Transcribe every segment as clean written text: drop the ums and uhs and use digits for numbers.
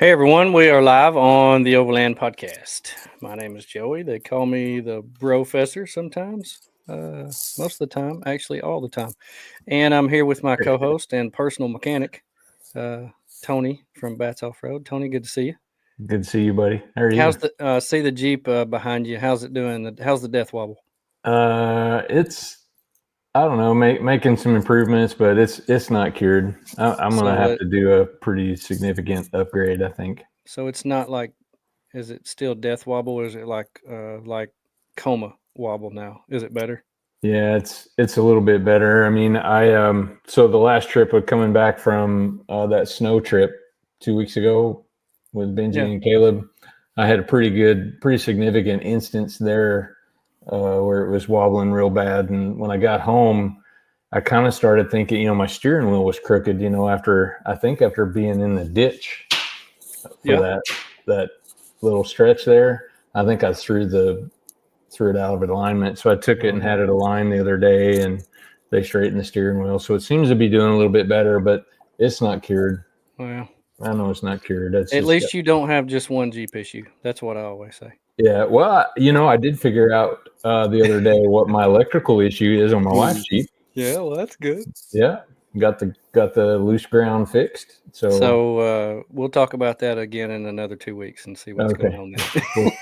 Hey everyone, we are live on the Overland Podcast. My name is Joey. They call me the Brofessor sometimes, most of the time, actually all the time. And I'm here with my co-host and personal mechanic, uh, Tony from Bats Off Road. Tony, good to see you. Good to see you, buddy. How are How's you? the see the Jeep behind you? How's it doing? How's the death wobble? It's I don't know, making some improvements, but it's not cured. I'm gonna So have it to do a pretty significant upgrade, I think. so it's not like, is it still death wobble, or is it like coma wobble now? Is it better? Yeah, it's a little bit better. I mean, I so the last trip of coming back from that snow trip 2 weeks ago with Yeah. Benji and Caleb, I had a pretty significant instance there where it was wobbling real bad. And when I got home, I kind of started thinking, my steering wheel was crooked. After being in the ditch for Yeah. that little stretch there, I think I threw it out of alignment. So I took it Oh and had no. it aligned the other day, and they straightened the steering wheel. So it seems to be doing a little bit better, but it's not cured. Well, I know it's not cured. That's at just least you don't have just one Jeep issue. That's what I always say. yeah. Well, I did figure out the other day what my electrical issue is on my wife's Jeep. Yeah, well, that's good. Yeah, got the loose ground fixed. So So we'll talk about that again in another 2 weeks and see what's going okay, on there.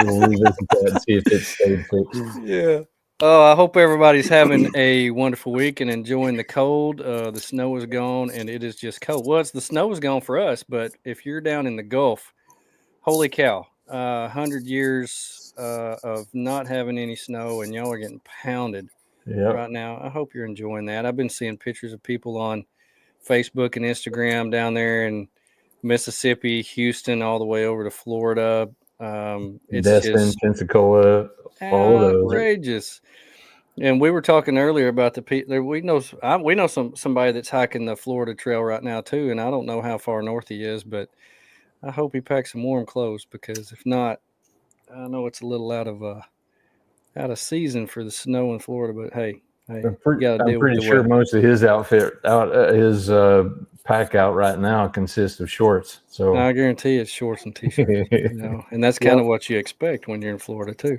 we'll revisit that and see if it stayed fixed. Yeah. Oh, I hope everybody's having a wonderful week and enjoying the cold. The snow is gone and it is just cold. Well, the snow is gone for us, but if you're down in the Gulf, holy cow, 100 years of not having any snow and y'all are getting pounded Yep. right now. I hope you're enjoying that. I've been seeing pictures of people on Facebook and Instagram down there in Mississippi, Houston, all the way over to Florida. It's Destin, just Pensacola, all of those. outrageous. And we were talking earlier about the people. We know somebody that's hiking the Florida Trail right now too, and I don't know how far north he is, but I hope he packs some warm clothes because if not, I know it's a little out of season for the snow in Florida. But hey, you got to I'm deal with pretty the sure weather. most of his his pack out right now consists of shorts. So I guarantee it's shorts and t-shirts, and that's kind Yep. of what you expect when you're in Florida too.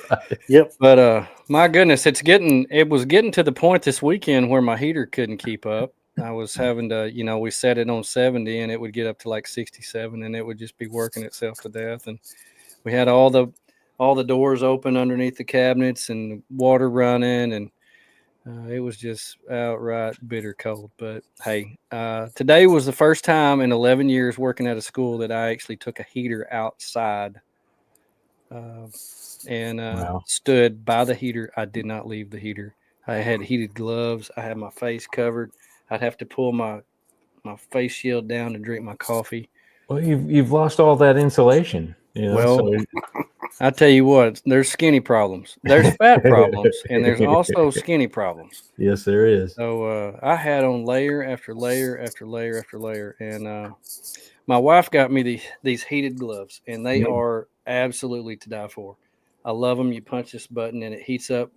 right. Yep. But my goodness, it was getting to the point this weekend where my heater couldn't keep up. I was having to, we set it on 70 and it would get up to like 67 and it would just be working itself to death. And we had all the doors open underneath the cabinets and water running, and it was just outright bitter cold. But hey, today was the first time in 11 years working at a school that I actually took a heater outside uh, and Wow. stood by the heater. I did not leave the heater. I had heated gloves. I had my face covered. I'd have to pull my face shield down to drink my coffee. Well, you've lost all that insulation. Well, So I tell you what, there's skinny problems. There's fat problems, and there's also skinny problems. yes, there is. So I had on layer after layer after layer after layer, and my wife got me these heated gloves, and they Mm. are absolutely to die for. I love them. You punch this button, and it heats up.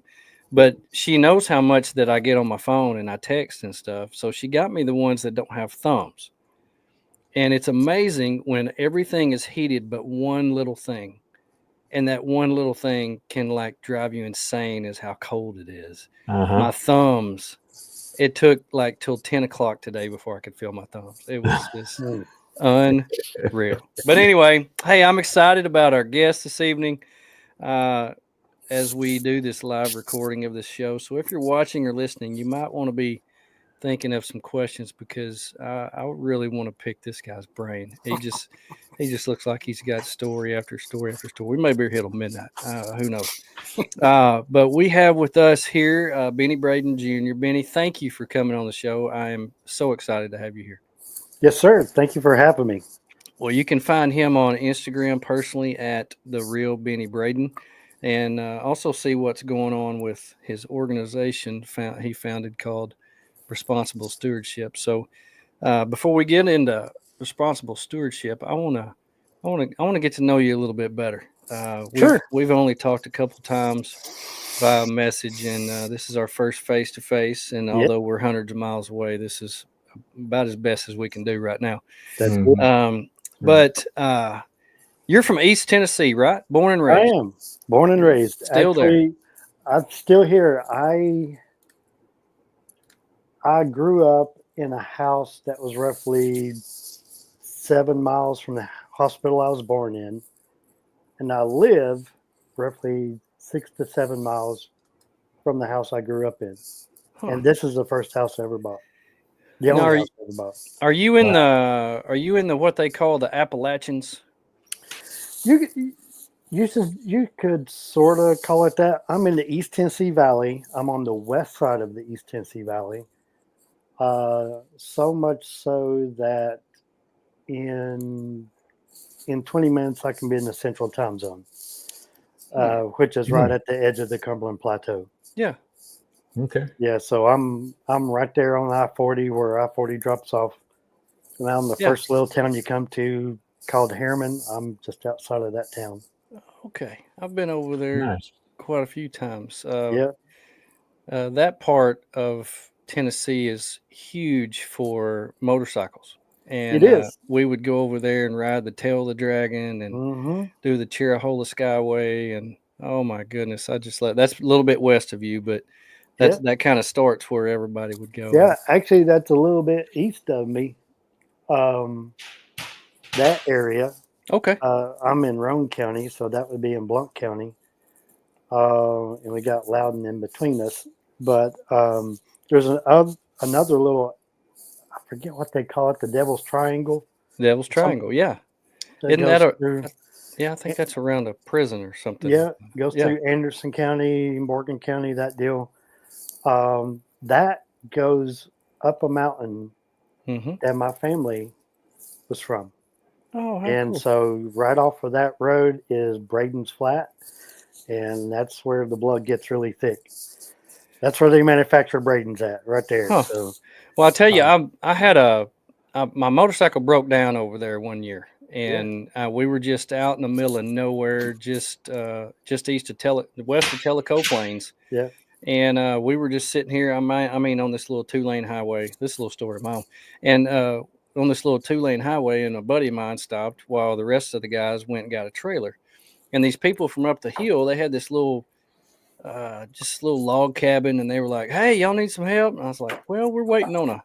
But she knows how much that I get on my phone and I text and stuff, so she got me the ones that don't have thumbs. And it's amazing when everything is heated but one little thing. And that one little thing can like drive you insane is how cold it is. Uh-huh. My thumbs, it took like till 10 o'clock today before I could feel my thumbs. It was just Mm. unreal. But anyway, hey, I'm excited about our guest this evening as we do this live recording of this show. So if you're watching or listening, you might want to be thinking of some questions because I really want to pick this guy's brain. He just looks like he's got story after story after story. We may be here till midnight. Who knows? But we have with us here Benny Braden Jr. Benny, thank you for coming on the show. I am so excited to have you here. Yes, sir. Thank you for having me. Well, you can find him on Instagram personally at the real Benny Braden, and also see what's going on with his organization he founded called Responsible Stewardship. So before we get into responsible stewardship, I want to get to know you a little bit better. Sure. We've only talked a couple times via message, and this is our first face to face. And Yep. although we're hundreds of miles away, this is about as best as we can do right now. That's Mhm. good. But you're from East Tennessee, right? Born and I raised. am born and raised. Still there. Actually, I'm still here. I grew up in a house that was roughly 7 miles from the hospital I was born in, and I live roughly 6 to 7 miles from the house I grew up in. Huh. And this is the first house I ever bought. The Now, only house I ever bought. Are you in the what they call the Appalachians? You could sort of call it that. I'm in the East Tennessee Valley. I'm on the west side of the East Tennessee Valley. So much so that in 20 minutes I can be in the Central Time Zone, which is right at the edge of the Cumberland Plateau. Yeah. Okay. Yeah, so I'm right there on I-40 where I-40 drops off. Around the first little town you come to called Harriman. I'm just outside of that town. Okay, I've been over there quite a few times. That part of Tennessee is huge for motorcycles, and it is. We would go over there and ride the Tail of the Dragon and do the Chirahola Skyway, and oh my goodness, that's a little bit west of you, but that kind of starts where everybody would go. Yeah, actually, that's a little bit east of me. That area. Okay. I'm in Roane County, so that would be in Blount County. And we got Loudon in between us. But there's another little, I forget what they call it, the Devil's Triangle. Devil's Triangle, yeah. Isn't that yeah, I think that's around a prison or something. Yeah, goes through Anderson County, Morgan County, that deal. That goes up a mountain that my family was from. Oh, and cool. So right off of that road is Braden's Flat, and that's where the blood gets really thick. That's where they manufacture Braden's at, right there. Huh. So, well, I tell you, I had my motorcycle broke down over there one year, and we were just out in the middle of nowhere, just east of west of Tellico Plains. Yeah. And we were just sitting here. I mean, on this little 2-lane highway. This little story of my own, and on this little 2-lane highway, and a buddy of mine stopped while the rest of the guys went and got a trailer. And these people from up the hill, they had this little, just a little log cabin, and they were like, "Hey, y'all need some help?" And I was like, "Well, we're waiting on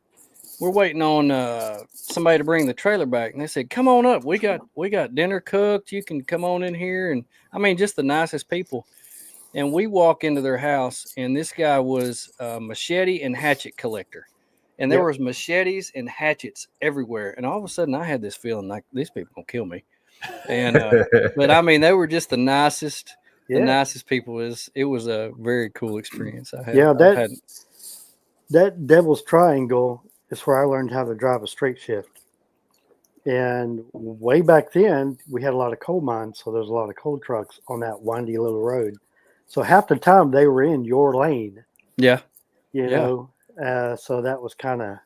somebody to bring the trailer back." And they said, "Come on up. We got dinner cooked. You can come on in here." And I mean, just the nicest people. And we walk into their house, and this guy was a machete and hatchet collector. And there was machetes and hatchets everywhere. And all of a sudden, I had this feeling like these people gonna kill me. And but I mean, they were just the nicest people. It was a very cool experience. That Devil's Triangle is where I learned how to drive a straight shift. And way back then, we had a lot of coal mines, so there's a lot of coal trucks on that windy little road. So half the time they were in your lane. Yeah. You know. So that was kind of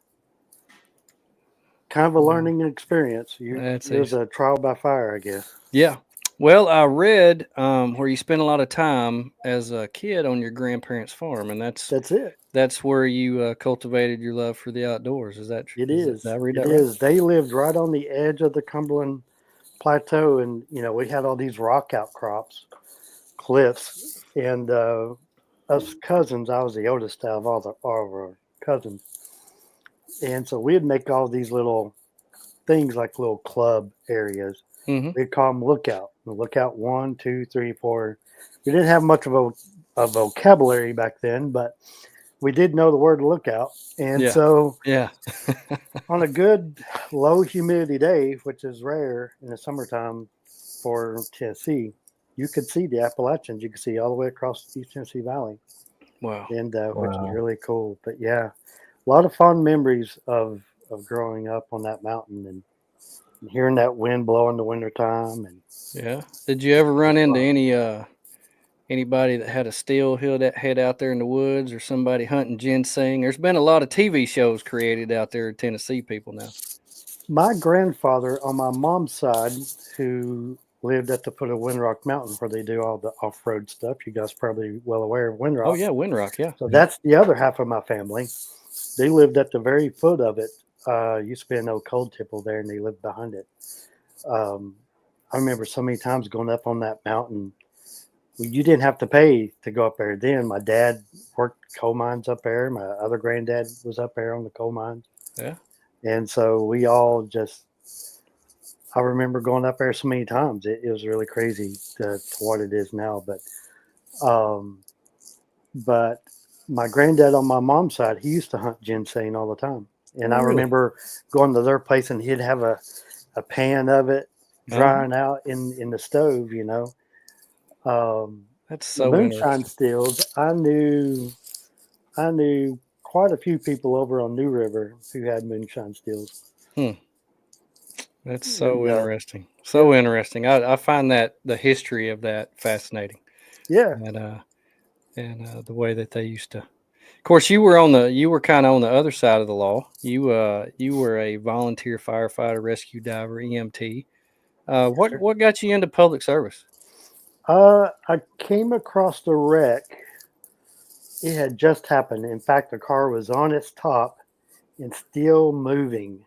a learning experience. It was a trial by fire, I guess. Yeah. Well, I read where you spent a lot of time as a kid on your grandparents' farm, and that's it. That's where you cultivated your love for the outdoors. Is that true? It is. Did I read that right? It is. They lived right on the edge of the Cumberland Plateau, and we had all these rock outcrops, cliffs, and us cousins. I was the oldest out of all of our cousins, and so we'd make all these little things like little club areas. We'd call them lookout. Lookout 1, 2, 3, 4. We didn't have much of a vocabulary back then, but we did know the word lookout. And so on a good low humidity day, which is rare in the summertime for Tennessee, you could see the Appalachians. You could see all the way across the East Tennessee Valley. Wow. And which is really cool. But yeah, a lot of fond memories of growing up on that mountain and hearing that wind blow in the wintertime. And did you ever run into anybody that had a steel head out there in the woods, or somebody hunting ginseng? There's been a lot of TV shows created out there in Tennessee people now. My grandfather on my mom's side, who lived at the foot of Windrock Mountain where they do all the off-road stuff. You guys are probably well aware of Windrock. Oh, yeah, Windrock, yeah. So that's the other half of my family. They lived at the very foot of it. Used to be an old coal tipple there, and they lived behind it. I remember so many times going up on that mountain. You didn't have to pay to go up there then. My dad worked coal mines up there. My other granddad was up there on the coal mines. Yeah. And so we all just, I remember going up there so many times. It was really crazy to what it is now. Um, but my granddad on my mom's side, he used to hunt ginseng all the time. And Oh, I really? remember going to their place and he'd have a pan of it Uh-huh. drying out in the stove, you know. That's The so moonshine interesting. stills, I knew quite a few people over on New River who had moonshine stills. That's so And interesting. So interesting. I find that the history of that fascinating. yeah, And the way that they used to. Of course, you were kind of on the other side of the law. You were a volunteer firefighter, rescue diver, EMT. What got you into public service? I came across the wreck. It had just happened. In fact, the car was on its top and still moving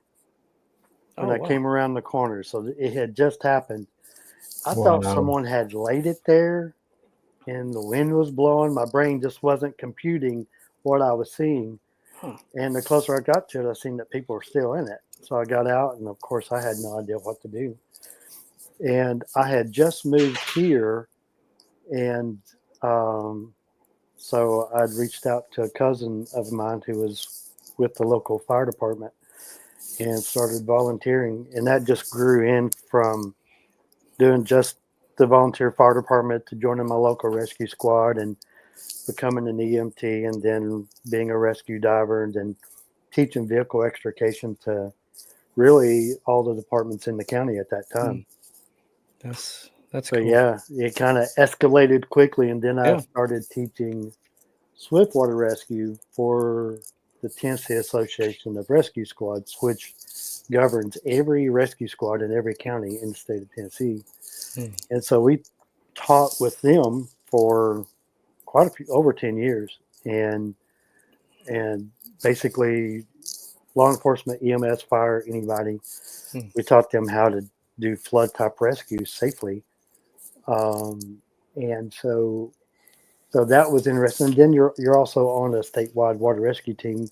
when Oh, I wow. came around the corner. So it had just happened. I thought Wow. someone had laid it there and the wind was blowing. My brain just wasn't computing what I was seeing. Huh. And the closer I got to it, I seen that people were still in it. So I got out, and of course, I had no idea what to do. And I had just moved here, and um, so I'd reached out to a cousin of mine who was with the local fire department and started volunteering. And that just grew in from doing just the volunteer fire department to joining my local rescue squad and becoming an EMT and then being a rescue diver and then teaching vehicle extrication to really all the departments in the county at that time. That's So cool. yeah, it kind of escalated quickly, and then I Yeah. started teaching swiftwater rescue for the Tennessee Association of Rescue Squads, which governs every rescue squad in every county in the state of Tennessee. Hmm. And so we taught with them for quite a few, over 10 years, and basically law enforcement, EMS, fire, anybody. Hmm. We taught them how to do flood type rescue safely. And so that was interesting. And then you're also on a statewide water rescue team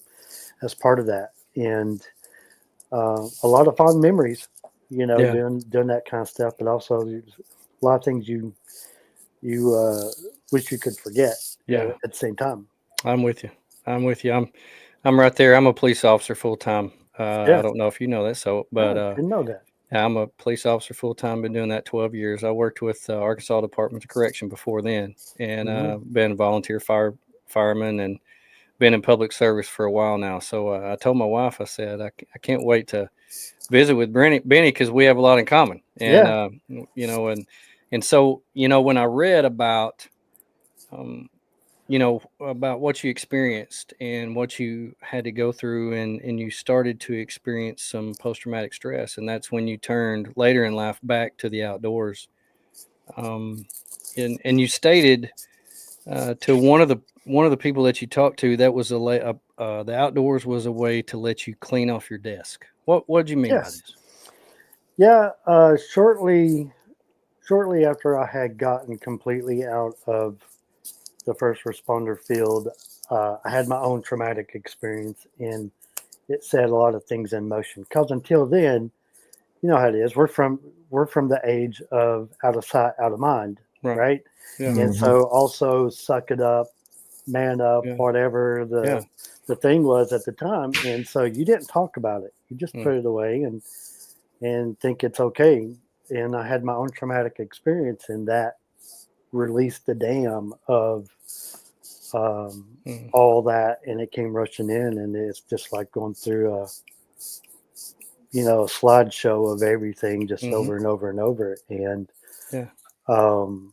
as part of that, and a lot of fond memories, you know, Yeah. doing that kind of stuff. But also a lot of things you wish you could forget Yeah. at the same time. I'm with you. I'm with you. I'm right there. I'm a police officer full time. I Yeah, don't know if you know that, but no, didn't know that. yeah, I'm a police officer full time. Been doing that 12 years. I worked with Arkansas Department of Correction before then, and Hmm. been a volunteer fireman and been in public service for a while now. So I told my wife, I said, I can't wait to visit with Benny because we have a lot in common. And Yeah, and so when I read about um, about what you experienced and what you had to go through, and you started to experience some post-traumatic stress, and that's when you turned later in life back to the outdoors. um, and you stated to one of the people that you talked to that was the outdoors was a way to let you clean off your desk. What did you mean by yes, this? yeah. Shortly after I had gotten completely out of the first responder field, I had my own traumatic experience, and it set a lot of things in motion. Because until then, you know how it is. We're from the age of out of sight, out of mind, Right. right? Yeah. And Mhm. so also suck it up, man up, Yeah. whatever Yeah. the thing was at the time. And so you didn't talk about it. You just Mm. put it away and think it's okay. And I had my own traumatic experience, and that released the dam of Mm. all that, and it came rushing in, and it's just like going through a slideshow of everything just Hmm. over and over and over. And Yeah. um,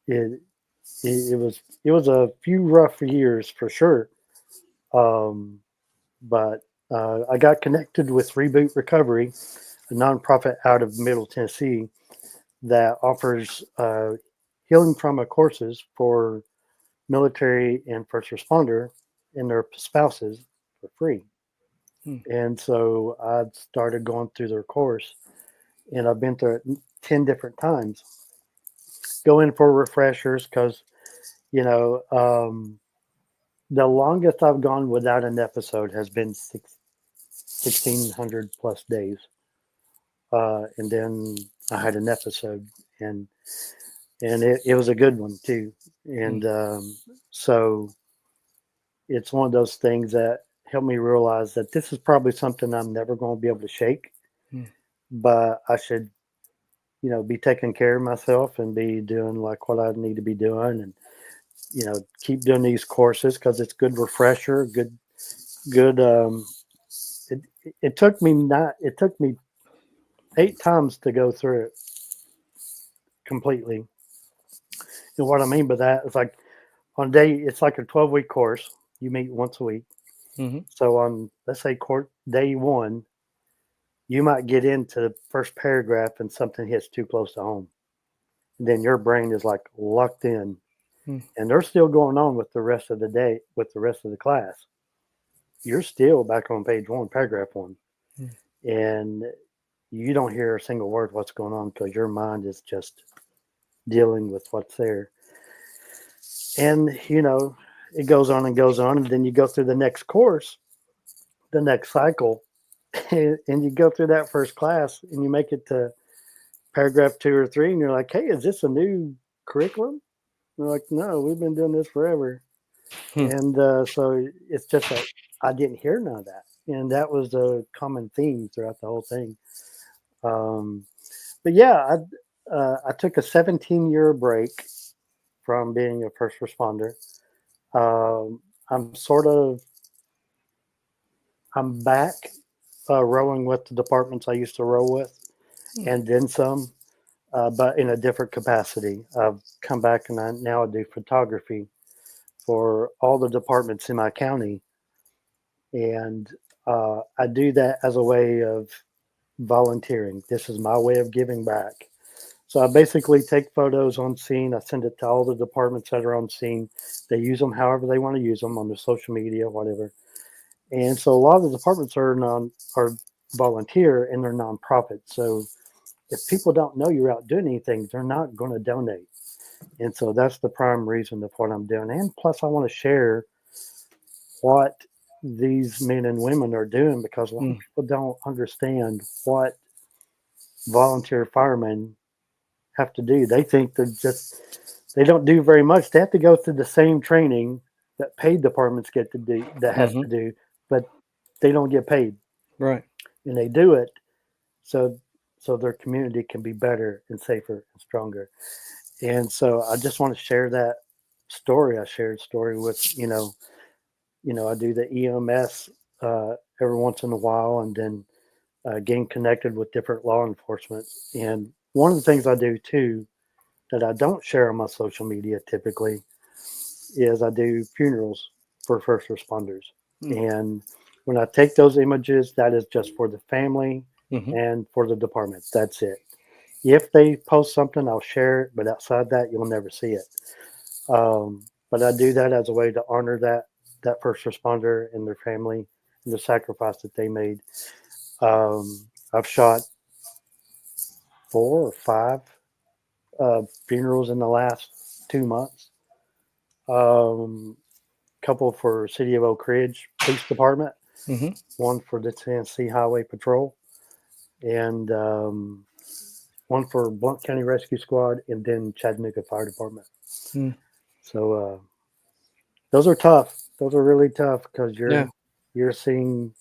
it, it was a few rough years for sure. Um, but I got connected with Reboot Recovery, a nonprofit out of Middle Tennessee that offers healing trauma courses for military and first responder and their spouses for free. Mm. And so I started going through their course, and I've been through it 10 different times. Go in for refreshers because, the longest I've gone without an episode has been 1,600 plus days. And then I had an episode, and it was a good one too. And so it's one of those things that helped me realize that this is probably something I'm never going to be able to shake, but I should, be taking care of myself and be doing like what I need to be doing, and keep doing these courses because it's good refresher, good. It took me 8 times to go through it completely. And what I mean by that is like it's like a 12-week course. You meet once a week. Mm-hmm. So on, let's say, day 1, you might get into the first paragraph and something hits too close to home. And then your brain is like locked in, and they're still going on with the rest of the day, with the rest of the class. You're still back on page 1, paragraph 1. And you don't hear a single word what's going on because your mind is just dealing with what's there. And, it goes on and goes on. And then you go through the next course, the next cycle, and you go through that first class and you make it to paragraph 2 or 3. And you're like, hey, is this a new curriculum? And they're like, no, we've been doing this forever. And so it's just like, I didn't hear none of that. And that was a common theme throughout the whole thing. But yeah, I took a 17-year break from being a first responder. I'm back rowing with the departments I used to row with, and then some, but in a different capacity. I've come back and I now do photography for all the departments in my county, and I do that as a way of volunteering. This is my way of giving back. So I basically take photos on scene. I send it to all the departments that are on scene. They use them however they want to use them on their social media, whatever. And so a lot of the departments are volunteer and they're nonprofit. So if people don't know you're out doing anything, they're not going to donate. And so that's the prime reason of what I'm doing. And plus, I want to share what these men and women are doing, because a lot of people don't understand what volunteer firemen have to do. They think they don't do very much. They have to go through the same training that paid departments get to do, to do, but they don't get paid. Right. And they do it so their community can be better and safer and stronger. And so I just want to share that story. I shared story with, I do the EMS every once in a while, and then getting connected with different law enforcement. And one of the things I do too that I don't share on my social media typically is I do funerals for first responders. And when I take those images, that is just for the family and for the department. That's it. If they post something, I'll share it, but outside that, you'll never see it. But I do that as a way to honor that first responder and their family and the sacrifice that they made. I've shot 4 or 5 funerals in the last 2 months. Couple for City of Oak Ridge Police Department, one for the Tennessee Highway Patrol, and one for Blount County Rescue Squad, and then Chattanooga Fire Department. So those are tough. Those are really tough because you're seeing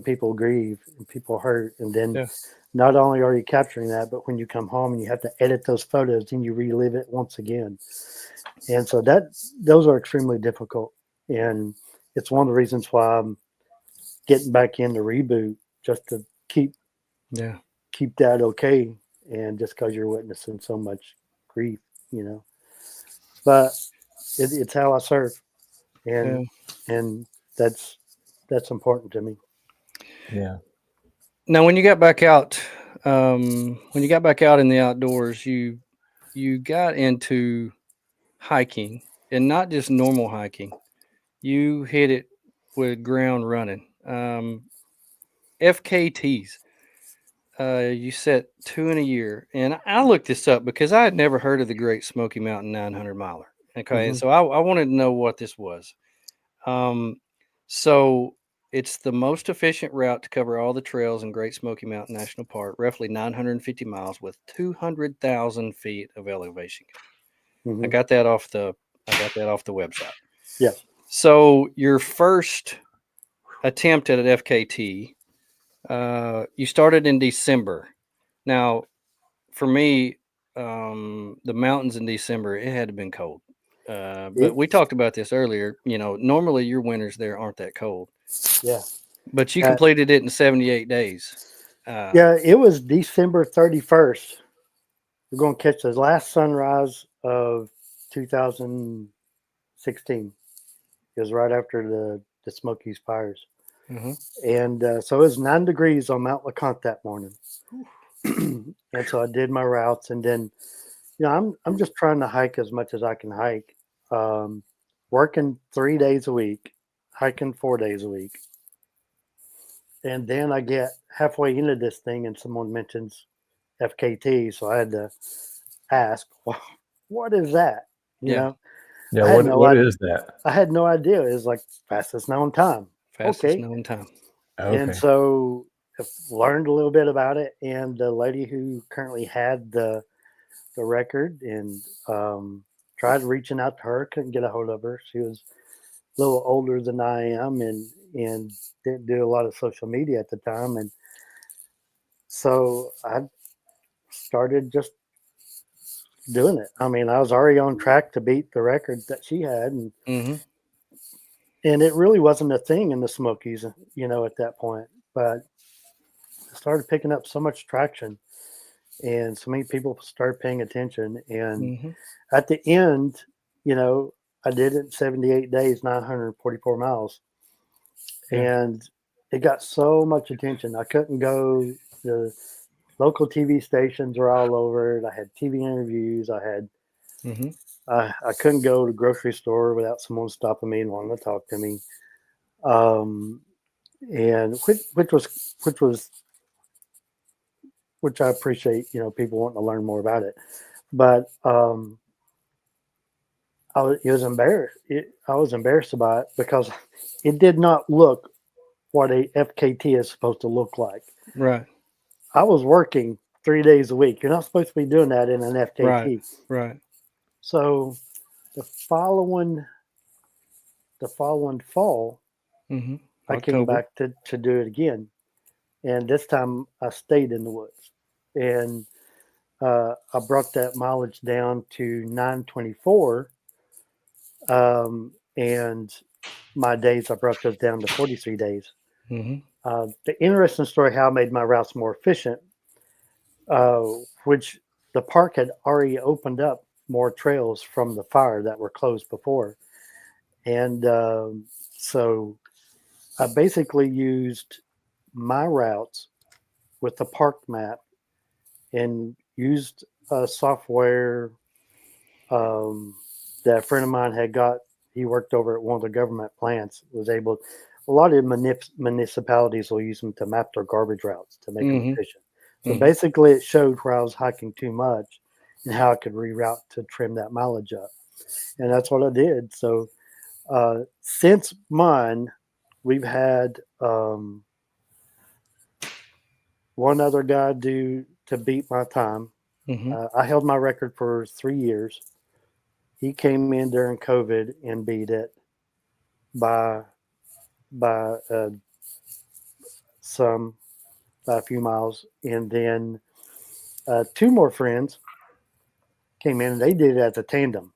people grieve and people hurt, and then not only are you capturing that, but when you come home and you have to edit those photos and you relive it once again. And so those are extremely difficult, and it's one of the reasons why I'm getting back into Reboot, just to keep that okay, and just because you're witnessing so much grief, But it's how I serve, and that's important to me. Yeah. Now, when you got back out, in the outdoors, you got into hiking, and not just normal hiking. You hit it with ground running. FKTs. You set 2 in a year, and I looked this up because I had never heard of the Great Smoky Mountain 900 miler. Okay, and Mhm. so I wanted to know what this was. So it's the most efficient route to cover all the trails in Great Smoky Mountain National Park, roughly 950 miles with 200,000 feet of elevation. I Mhm. got that off the website. Yeah. So your first attempt at an FKT, you started in December. Now, for me, the mountains in December, it had to have been cold. But It, we talked about this earlier. Normally your winters there aren't that cold, yeah. but you Uh, completed it in 78 days. Yeah. It was December 31st. We're going to catch the last sunrise of 2016. It was right after the Smokies fires. Mhm. And so it was 9 degrees on Mount LeConte that morning. And so I did my routes, and then I'm just trying to hike as much as I can hike. Um, Working 3 days a week, hiking 4 days a week, and then I get halfway into this thing, and someone mentions FKT, so I had to ask, well, what is that? You Yeah, know, Yeah. I had no What idea. is that? I had no idea. It was like fastest known time. fastest Okay, known time. and Okay. so I learned a little bit about it, and the lady who currently had the record, and tried reaching out to her, couldn't get a hold of her. She was a little older than I am, and didn't do a lot of social media at the time, and so I started just doing it. I mean, I was already on track to beat the record that she had, Hmm. and it really wasn't a thing in the Smokies, at that point. But I started picking up so much traction, and so many people started paying attention. And Hmm. at the end, you know, I did it in 78 days, 944 miles, Yeah. and it got so much attention. I couldn't go. The local TV stations were all over it. I had TV interviews. Hmm. I couldn't go to the grocery store without someone stopping me and wanting to talk to me. Um, and which I appreciate. People wanting to learn more about it, but I was embarrassed about it because it did not look what a FKT is supposed to look like. Right. I was working 3 days a week. You're not supposed to be doing that in an Right. FKT. Right. So the following the following fall, Hmm. I came October. back to do it again, and this time I stayed in the woods, and I brought that mileage down to 924, and my days I brought those down to 43 days. Hmm. The interesting story how I made my routes more efficient, uh, which the park had already opened up more trails from the fire that were closed before. And so I basically used my routes with the park map and used a software that a friend of mine had got. He worked over at one of the government plants, was able, a lot of municipalities will use them to map their garbage routes to make them Hmm. efficient. So Hmm. basically, it showed where I was hiking too much and how I could reroute to trim that mileage up. And that's what I did. So since mine, we've had one other guy do to beat my time. Hmm. I held my record for 3 years. He came in during COVID and beat it by by some by a few miles, and then two more friends came in and they did it as a tandem.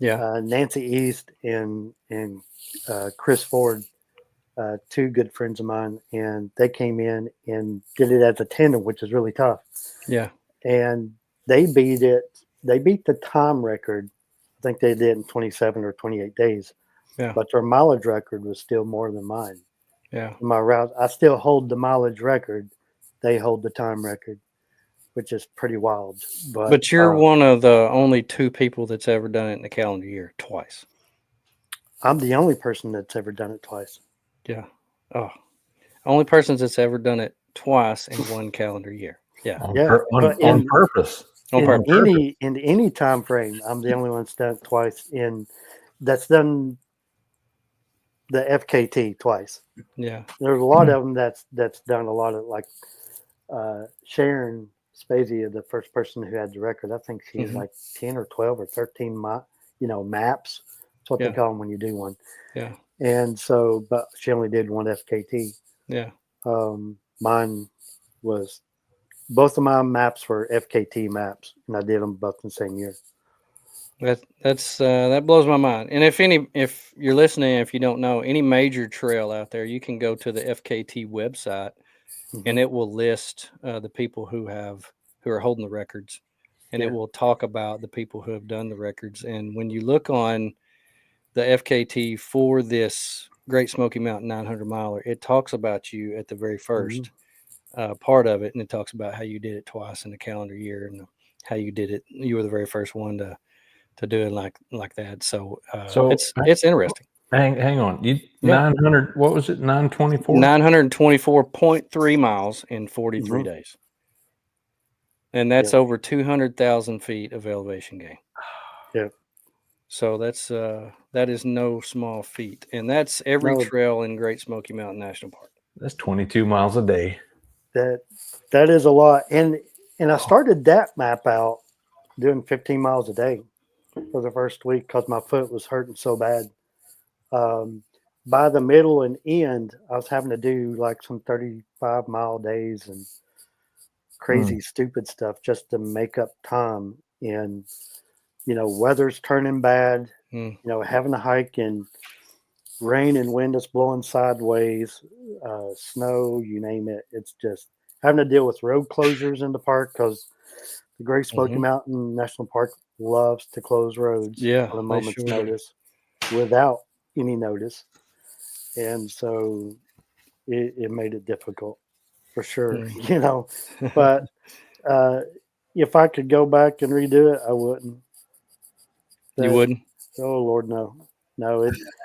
Yeah. Nancy East and Chris Ford, two good friends of mine, and they came in and did it as a tandem, which is really tough. Yeah. And they beat it. They beat the time record. I think they did in 27 or 28 days, Yeah. but their mileage record was still more than mine. Yeah. My route, I still hold the mileage record. They hold the time record, which is pretty wild. But But you're one of the only two people that's ever done it in the calendar year twice. I'm the only person that's ever done it twice. Yeah. Oh, only persons that's ever done it twice in 1 calendar year. Yeah. On purpose. On purpose. In any time frame, I'm the only one that's done it twice. That's done the FKT twice. Yeah. There's a lot of them that's done a lot of, like Sharon Spazia, the first person who had the record. I think she's like 10 or 12 or 13 maps. That's what they call them when you do one. Yeah. And so, but she only did one FKT. Yeah. Mine was, both of my maps were FKT maps, and I did them both in the same year. That blows my mind. And if you're listening, if you don't know any major trail out there, you can go to the FKT website, and it will list the people who are holding the records, and it will talk about the people who have done the records. And when you look on the FKT for this Great Smoky Mountain 900 miler, it talks about you at the very first part of it, and it talks about how you did it twice in the calendar year and how you did it. You were the very first one to do it like that. So, it's interesting. Hang on. 900, what was it? 924? 924.3 miles in 43 days. And that's over 200,000 feet of elevation gain. Yeah. So that is no small feat. And that's every trail in Great Smoky Mountain National Park. That's 22 miles a day. That is a lot. And I started that map out doing 15 miles a day for the first week because my foot was hurting so bad. By the middle and end, I was having to do like some 35-mile days and crazy, stupid stuff just to make up time. And, weather's turning bad, having to hike in rain and wind that's blowing sideways, snow, you name it. It's just having to deal with road closures in the park because the Great Smoky Mountain National Park loves to close roads on a moment's notice without any notice. And so it made it difficult for sure, but if I could go back and redo it, I wouldn't. You wouldn't? Oh Lord, no.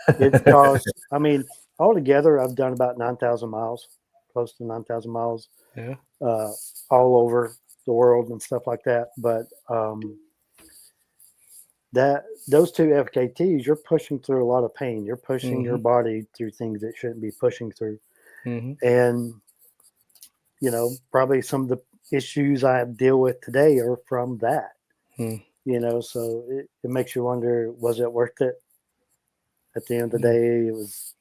It's caused, I mean, altogether I've done about 9,000 miles, close to 9,000 miles, all over the world and stuff like that. But those two FKTs, you're pushing through a lot of pain. You're pushing your body through things it shouldn't be pushing through. And, probably some of the issues I deal with today are from that. So it makes you wonder, was it worth it? At the end of the day, it was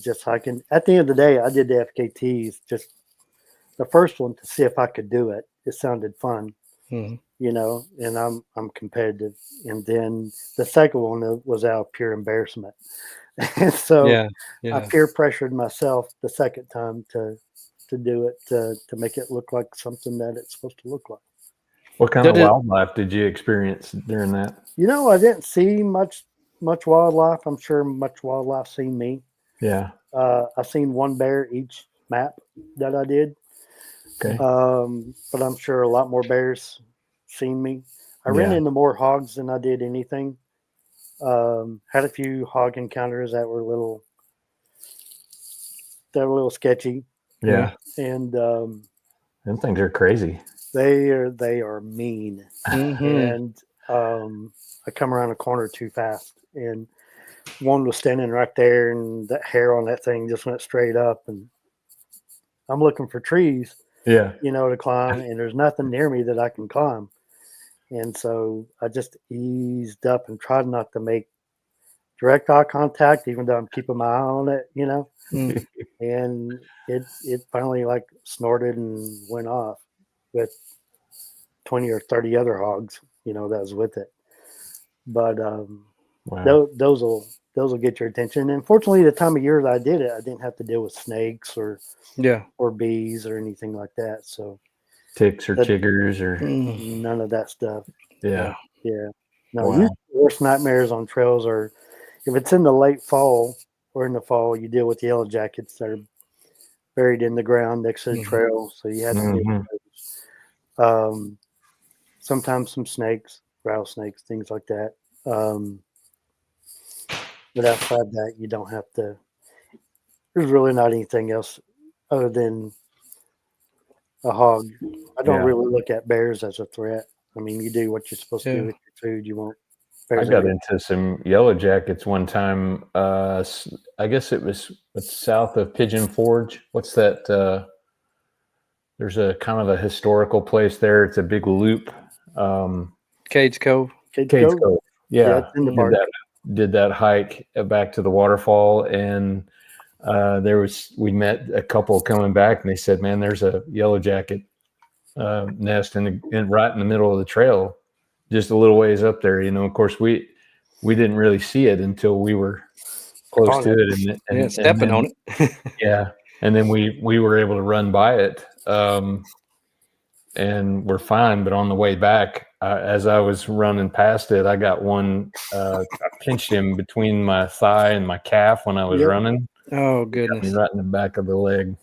just hiking. At the end of the day, I did the FKTs, just the first one to see if I could do it. It sounded fun, and I'm competitive. And then the second one was out of pure embarrassment. And so I peer pressured myself the second time to do it, to make it look like something that it's supposed to look like. What kind of wildlife did you experience during that? I didn't see much wildlife. I'm sure much wildlife seen me. Yeah. I've seen one bear each map that I did. Okay. But I'm sure a lot more bears seen me. I ran into more hogs than I did anything. Had a few hog encounters that were a little sketchy. Yeah. And them things are crazy. They are mean. And I come around a corner too fast, and one was standing right there, and that hair on that thing just went straight up, and I'm looking for trees, to climb, and there's nothing near me that I can climb. And so I just eased up and tried not to make direct eye contact, even though I'm keeping my eye on it, and it finally like snorted and went off with 20 or 30 other hogs, that was with it. But those will get your attention. And fortunately, the time of year that I did it, I didn't have to deal with snakes or bees or anything like that. So ticks or chiggers or none of that stuff. Yeah. No, usually the worst nightmares on trails are if it's in the late fall or in the fall, you deal with yellow jackets that are buried in the ground next to the trail. So you have to deal with those. Sometimes some snakes, rattlesnakes, things like that. But outside that, you don't have to. There's really not anything else other than a hog. I don't Yeah. really look at bears as a threat. I mean, you do what you're supposed to do with your food. You won't. I got into some yellow jackets one time. I guess it was south of Pigeon Forge. What's that? There's a kind of a historical place there. It's a big loop. Cage Cove. Cage Cove. Yeah, it's in the park. Did that hike back to the waterfall, and we met a couple coming back, and they said, "Man, there's a yellow jacket nest right in the middle of the trail, just a little ways up there." Of course we didn't really see it until we were close to it, and stepping on it. Yeah, and then we were able to run by it, and we're fine. But on the way back, as I was running past it, I got one. I pinched him between my thigh and my calf when I was running. Oh goodness! Right in the back of the leg.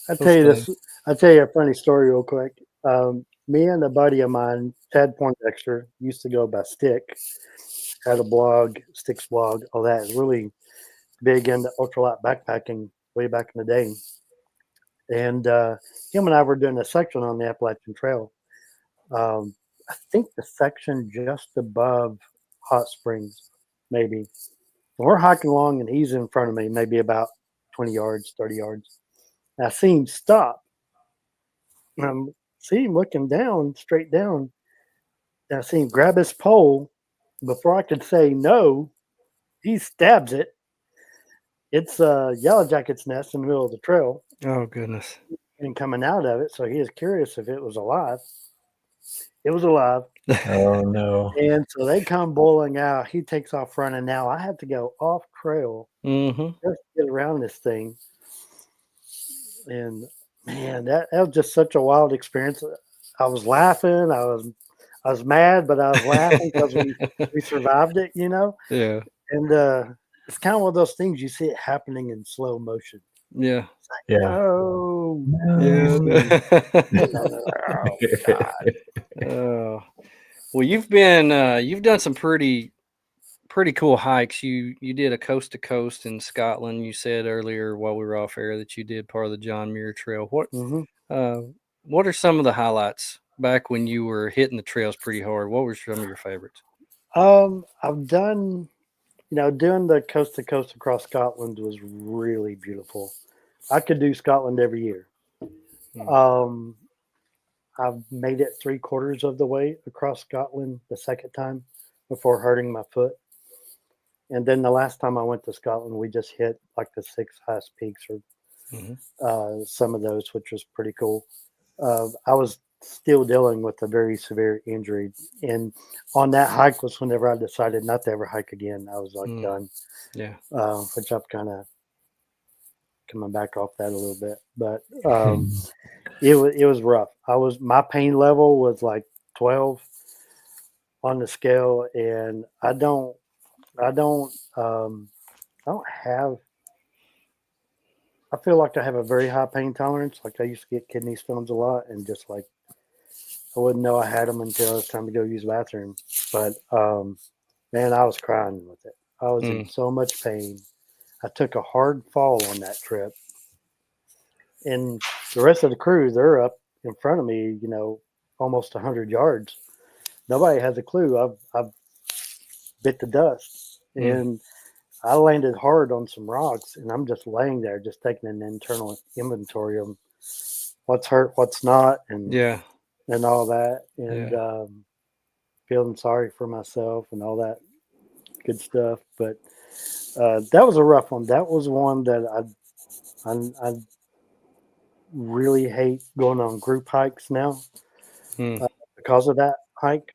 I'll tell you a funny story real quick. Me and a buddy of mine, Ted Poindexter, used to go by Stick. Had a blog, Stick's blog, all that. Really big into ultralight backpacking way back in the day. And him and I were doing a section on the Appalachian Trail. I think the section just above Hot Springs, maybe. And we're hiking along, and he's in front of me, maybe about 20 yards, 30 yards. And I see him stop. And I see him looking down, straight down. And I see him grab his pole. Before I could say no, he stabs it. It's a yellow jacket's nest in the middle of the trail. Oh goodness! And coming out of it, so he was curious if it was alive. It was alive. Oh no! And so they come bowling out. He takes off running. Now I have to go off trail just to get around this thing. And man, that was just such a wild experience. I was laughing. I was mad, but I was laughing because we survived it. Yeah. And it's kind of one of those things you see it happening in slow motion. Yeah. It's like, no. Oh, well, you've done some pretty cool hikes. You did a coast to coast in Scotland. You said earlier while we were off air that you did part of the John Muir Trail. What are some of the highlights back when you were hitting the trails pretty hard? What were some of your favorites? I've done, doing the coast to coast across Scotland was really beautiful. I could do Scotland every year. I've made it 3/4 of the way across Scotland the second time before hurting my foot. And then the last time I went to Scotland, we just hit like the 6 highest peaks or some of those, which was pretty cool. I was still dealing with a very severe injury. And on that hike was whenever I decided not to ever hike again. I was like done. Yeah. Which I'm kind of coming back off that a little bit. But it was rough. My pain level was like 12 on the scale, and I don't have. I feel like I have a very high pain tolerance. Like I used to get kidney stones a lot, and just like I wouldn't know I had them until it was time to go use the bathroom. But man, I was crying with it. I was in so much pain. I took a hard fall on that trip, and the rest of the crew, they're up in front of me, almost 100 yards. Nobody has a clue. I've bit the dust, and I landed hard on some rocks, and I'm just laying there, just taking an internal inventory of what's hurt, what's not, and all that, and feeling sorry for myself and all that good stuff. But that was a rough one. That was one that I really hate going on group hikes now because of that hike.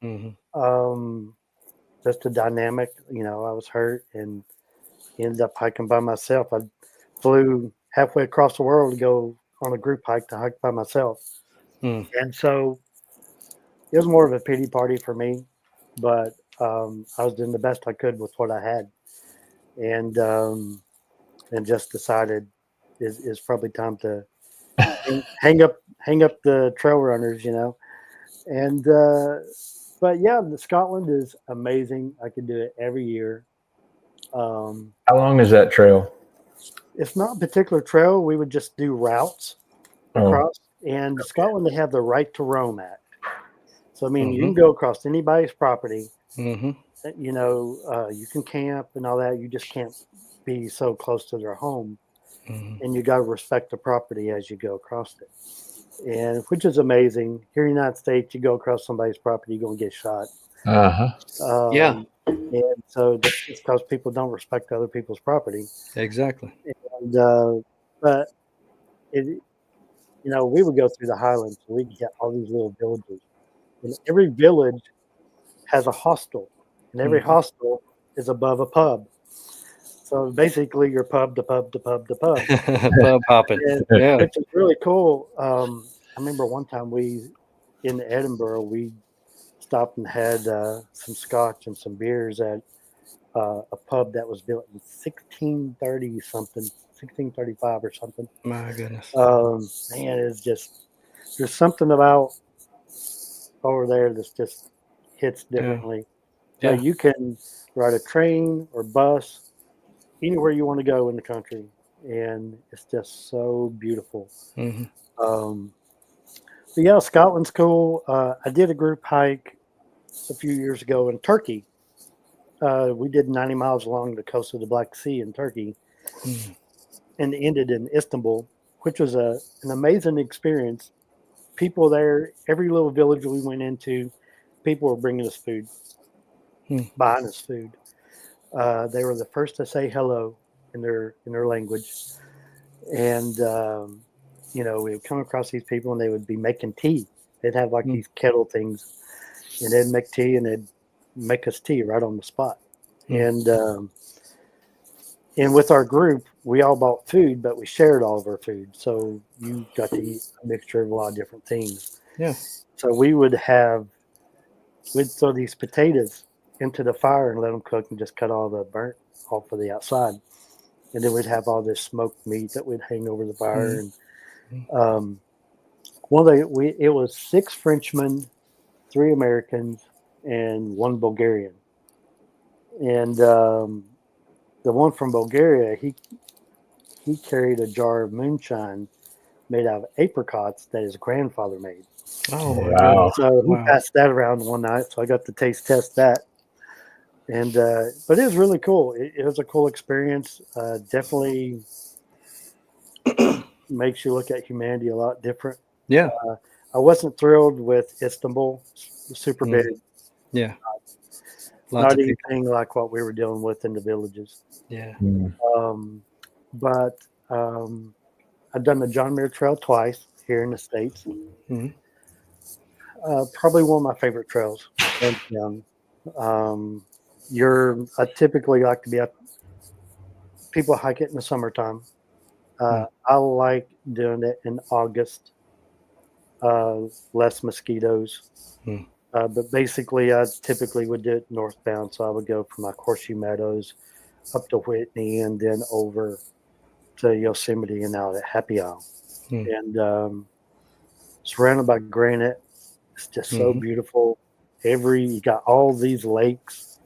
Just the dynamic, I was hurt and ended up hiking by myself. I flew halfway across the world to go on a group hike to hike by myself. And so it was more of a pity party for me, but I was doing the best I could with what I had. And just decided is probably time to hang up the trail runners, And but yeah, Scotland is amazing. I could do it every year. How long is that trail? It's not a particular trail. We would just do routes across. And Scotland, they have the Right to Roam Act. So, I mean, you can Mm-hmm. go across anybody's property. Mm-hmm. You know, you can camp and all that. You just can't be so close to their home. Mm-hmm. And you got to respect the property as you go across it. And which is amazing. Here in the United States, you go across somebody's property, you're going to get shot. Uh-huh. Yeah. And so that's just because people don't respect other people's property. Exactly. And, but it, you know, we would go through the Highlands. And we'd get all these little villages, and every village has a hostel, and every Mm-hmm. hostel is above a pub. So basically, you're pub to pub to pub to pub, Pub hopping. and, Yeah. which is really cool. I remember one time in Edinburgh, we stopped and had some scotch and some beers at a pub that was built in 1630 something, 1635 or something. My goodness. Man, it's just there's something about over there that's just hits differently. Yeah. You can ride a train or bus anywhere you want to go in the country, and it's just so beautiful. Mm-hmm. But yeah, Scotland's cool. I did a group hike a few years ago in Turkey. We did 90 miles along the coast of the Black Sea in Turkey, Mm-hmm. and ended in Istanbul, which was an amazing experience. People there, every little village we went into, people were bringing us food, buying us food. They were the first to say hello in their language, and you know, we would come across these people, and they would be making tea. They'd have like these kettle things, and they'd make tea, and they'd make us tea right on the spot. And with our group, we all bought food, but we shared all of our food. So you got to eat a mixture of a lot of different things. Yeah. So we'd throw these potatoes into the fire and let them cook and just cut all the burnt off of the outside. And then we'd have all this smoked meat that we'd hang over the fire. Mm-hmm. And it was 6 Frenchmen, 3 Americans, and 1 Bulgarian. And the one from Bulgaria, he carried a jar of moonshine made out of apricots that his grandfather made. Oh my Wow. goodness. So he Wow. passed that around one night, so I got to test that. And but it was really cool. It was a cool experience. Definitely makes you look at humanity a lot different. Yeah. I wasn't thrilled with Istanbul. Super big. Yeah. Not Lots of people. anything like what we were dealing with in the villages. Yeah. But I've done the John Muir Trail twice here in the States. Mm-hmm. Probably one of my favorite trails. I typically like to be up. People hike it in the summertime. I like doing it in August. Less mosquitoes. But basically, I typically would do it northbound. So I would go from like Horseshoe Meadows up to Whitney and then over to Yosemite and out at Happy Isle. And surrounded by granite. It's just so beautiful. You got all these lakes,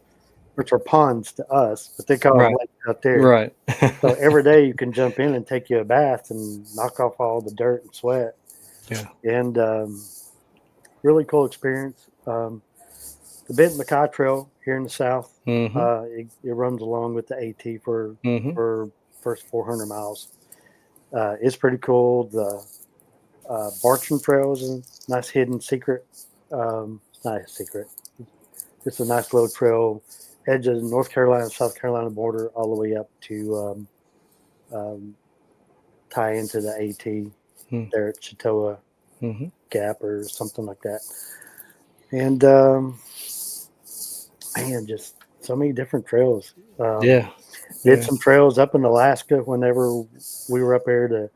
which are ponds to us, but they call them lakes out there. Right. So every day you can jump in and take you a bath and knock off all the dirt and sweat. Yeah. And really cool experience. The Benton Mackay Trail here in the south, it runs along with the AT for first 400 miles. It's pretty cool. The Bartram Trail is a nice hidden secret. It's not a secret. It's a nice little trail, edge of the North Carolina, South Carolina border, all the way up to tie into the AT there at Chatoa Gap or something like that. And man, just so many different trails. Did some trails up in Alaska whenever we were up there to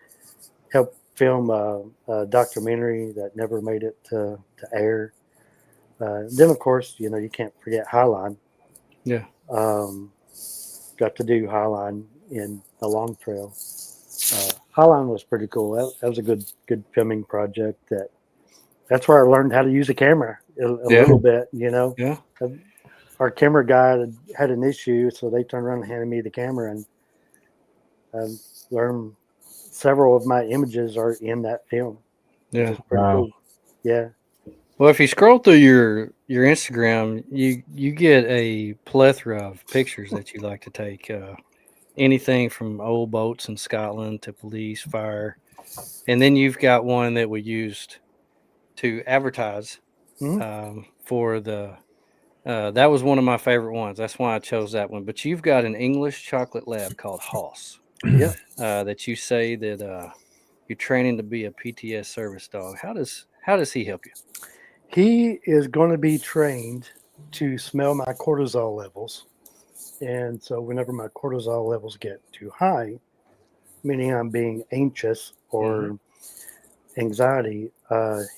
help film a documentary that never made it to air. Then, of course, you know, you can't forget Highline. Yeah. Got to do Highline in the Long Trail. Highline was pretty cool. That was a good filming project. That's where I learned how to use a camera a little bit, you know. Yeah. Our camera guy had an issue, so they turned around and handed me the camera, and I learned several of my images are in that film. which Yeah. is pretty Wow. cool. Yeah. Well, if you scroll through your Instagram, you get a plethora of pictures that you like to take. Anything from old boats in Scotland to police, fire, and then you've got one that we used to advertise for the. That was one of my favorite ones. That's why I chose that one. But you've got an English chocolate lab called Hoss Yeah. that you say that you're training to be a PTS service dog. How does he help you? He is going to be trained to smell my cortisol levels. And so whenever my cortisol levels get too high, meaning I'm being anxious or anxiety,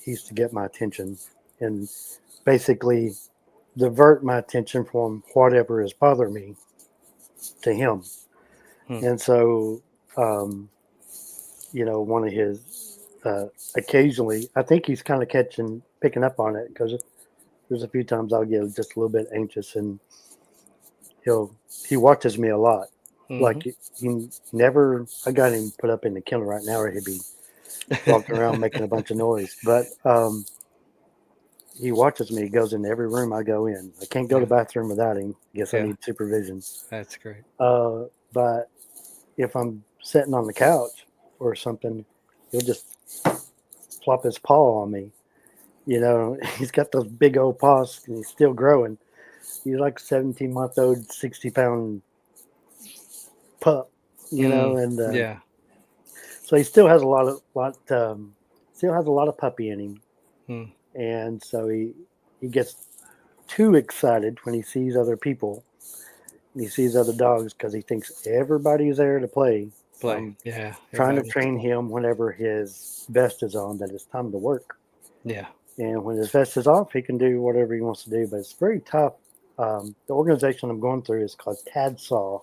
he's to get my attention and basically divert my attention from whatever is bothering me to him. And so, one of his, occasionally, I think he's kind of picking up on it because there's a few times I'll get just a little bit anxious and he watches me a lot. Like he never, I got him put up in the kennel right now or he'd be walking around making a bunch of noise. But he watches me. He goes in every room I go in. I can't go to the bathroom without him. Guess I need supervision. That's great. But if I'm sitting on the couch or something, he'll just plop his paw on me. He's got those big old paws and he's still growing. He's like a 17-month-old, 60-pound pup, and so he still has a lot of puppy in him, and so he gets too excited when he sees other people, and he sees other dogs because he thinks everybody's there to play. Trying to train him whenever his vest is on that it's time to work. Yeah, and when his vest is off, he can do whatever he wants to do. But it's very tough. The organization I'm going through is called TADSAW.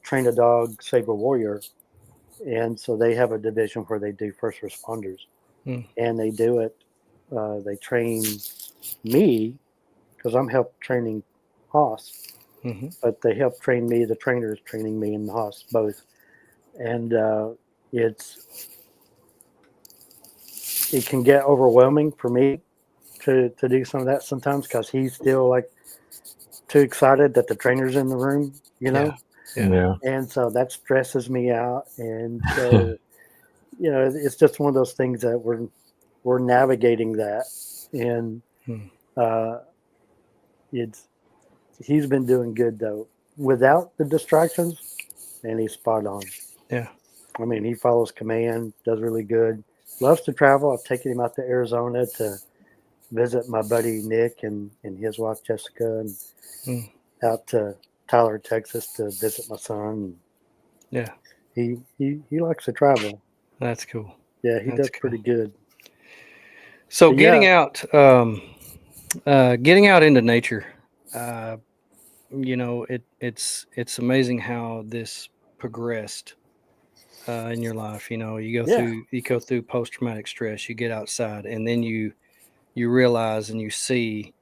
Train a Dog, Save a Warrior. And so they have a division where they do first responders. And they do it. They train me because I'm help training Haas. But they help train me. The trainer is training me and Haas both. And it can get overwhelming for me to do some of that sometimes because he's still like too excited that the trainer's in the room, Yeah. And so that stresses me out. And so, it's just one of those things that we're navigating that. And he's been doing good though, without the distractions, and he's spot on. Yeah. I mean, he follows command, does really good, loves to travel. I've taken him out to Arizona to visit my buddy Nick and his wife Jessica, and out to Tyler, Texas to visit my son. Yeah. He likes to travel. That's cool. Yeah, he does pretty good. So getting out into nature, it's amazing how this progressed in your life. You go through post-traumatic stress, you get outside, and then you realize and you see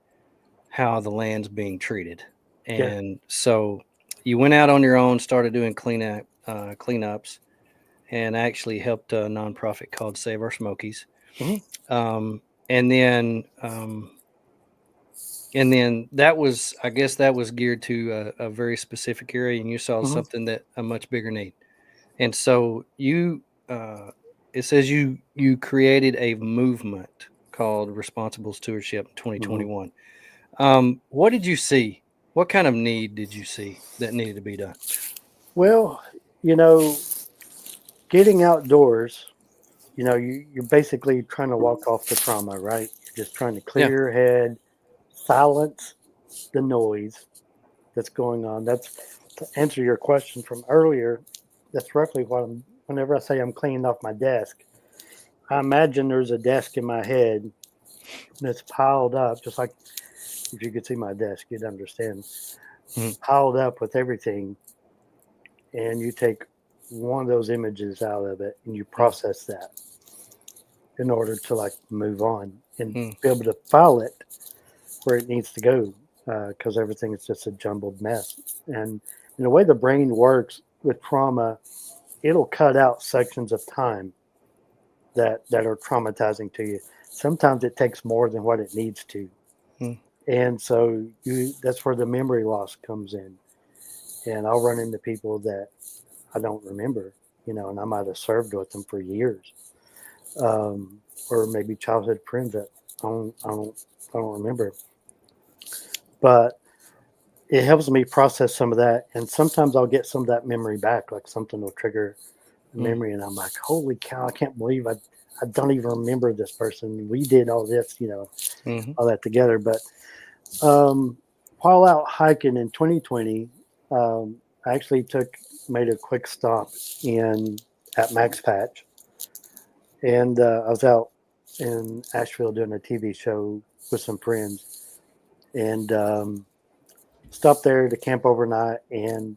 how the land's being treated. And so you went out on your own, started doing cleanups, and actually helped a nonprofit called Save Our Smokies. And then that was, I guess that was geared to a very specific area, and you saw something that a much bigger need. And so it says you created a movement called Responsible Stewardship in 2021. What did you see? What kind of need did you see that needed to be done? Well, getting outdoors, you're basically trying to walk off the trauma, right? You're just trying to clear your head, silence the noise that's going on. That's to answer your question from earlier. That's roughly what whenever I say I'm cleaning off my desk, I imagine there's a desk in my head that's piled up, just like if you could see my desk, you'd understand. Piled up with everything. And you take one of those images out of it and you process that in order to move on and be able to file it where it needs to go, because everything is just a jumbled mess. And the way the brain works with trauma, it'll cut out sections of time that are traumatizing to you. Sometimes it takes more than what it needs to. Hmm. And so that's where the memory loss comes in. And I'll run into people that I don't remember, and I might have served with them for years, or maybe childhood friends that I don't remember. But it helps me process some of that, and sometimes I'll get some of that memory back, like something will trigger a memory, and I'm like, holy cow, I can't believe I don't even remember this person. We did all this, Mm-hmm. all that together. But while out hiking in 2020, I actually made a quick stop at Max Patch, and I was out in Asheville doing a TV show with some friends, and stopped there to camp overnight. And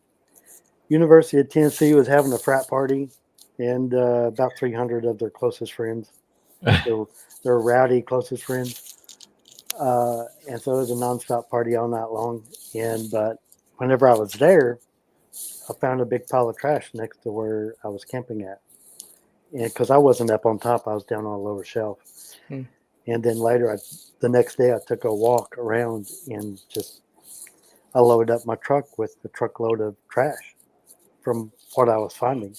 University of Tennessee was having a frat party, and about 300 of their closest friends, their rowdy closest friends. And so it was a nonstop party all night long. But whenever I was there, I found a big pile of trash next to where I was camping at. And because I wasn't up on top, I was down on a lower shelf. Hmm. And then later, the next day, I took a walk around and I loaded up my truck with a truckload of trash from what I was finding.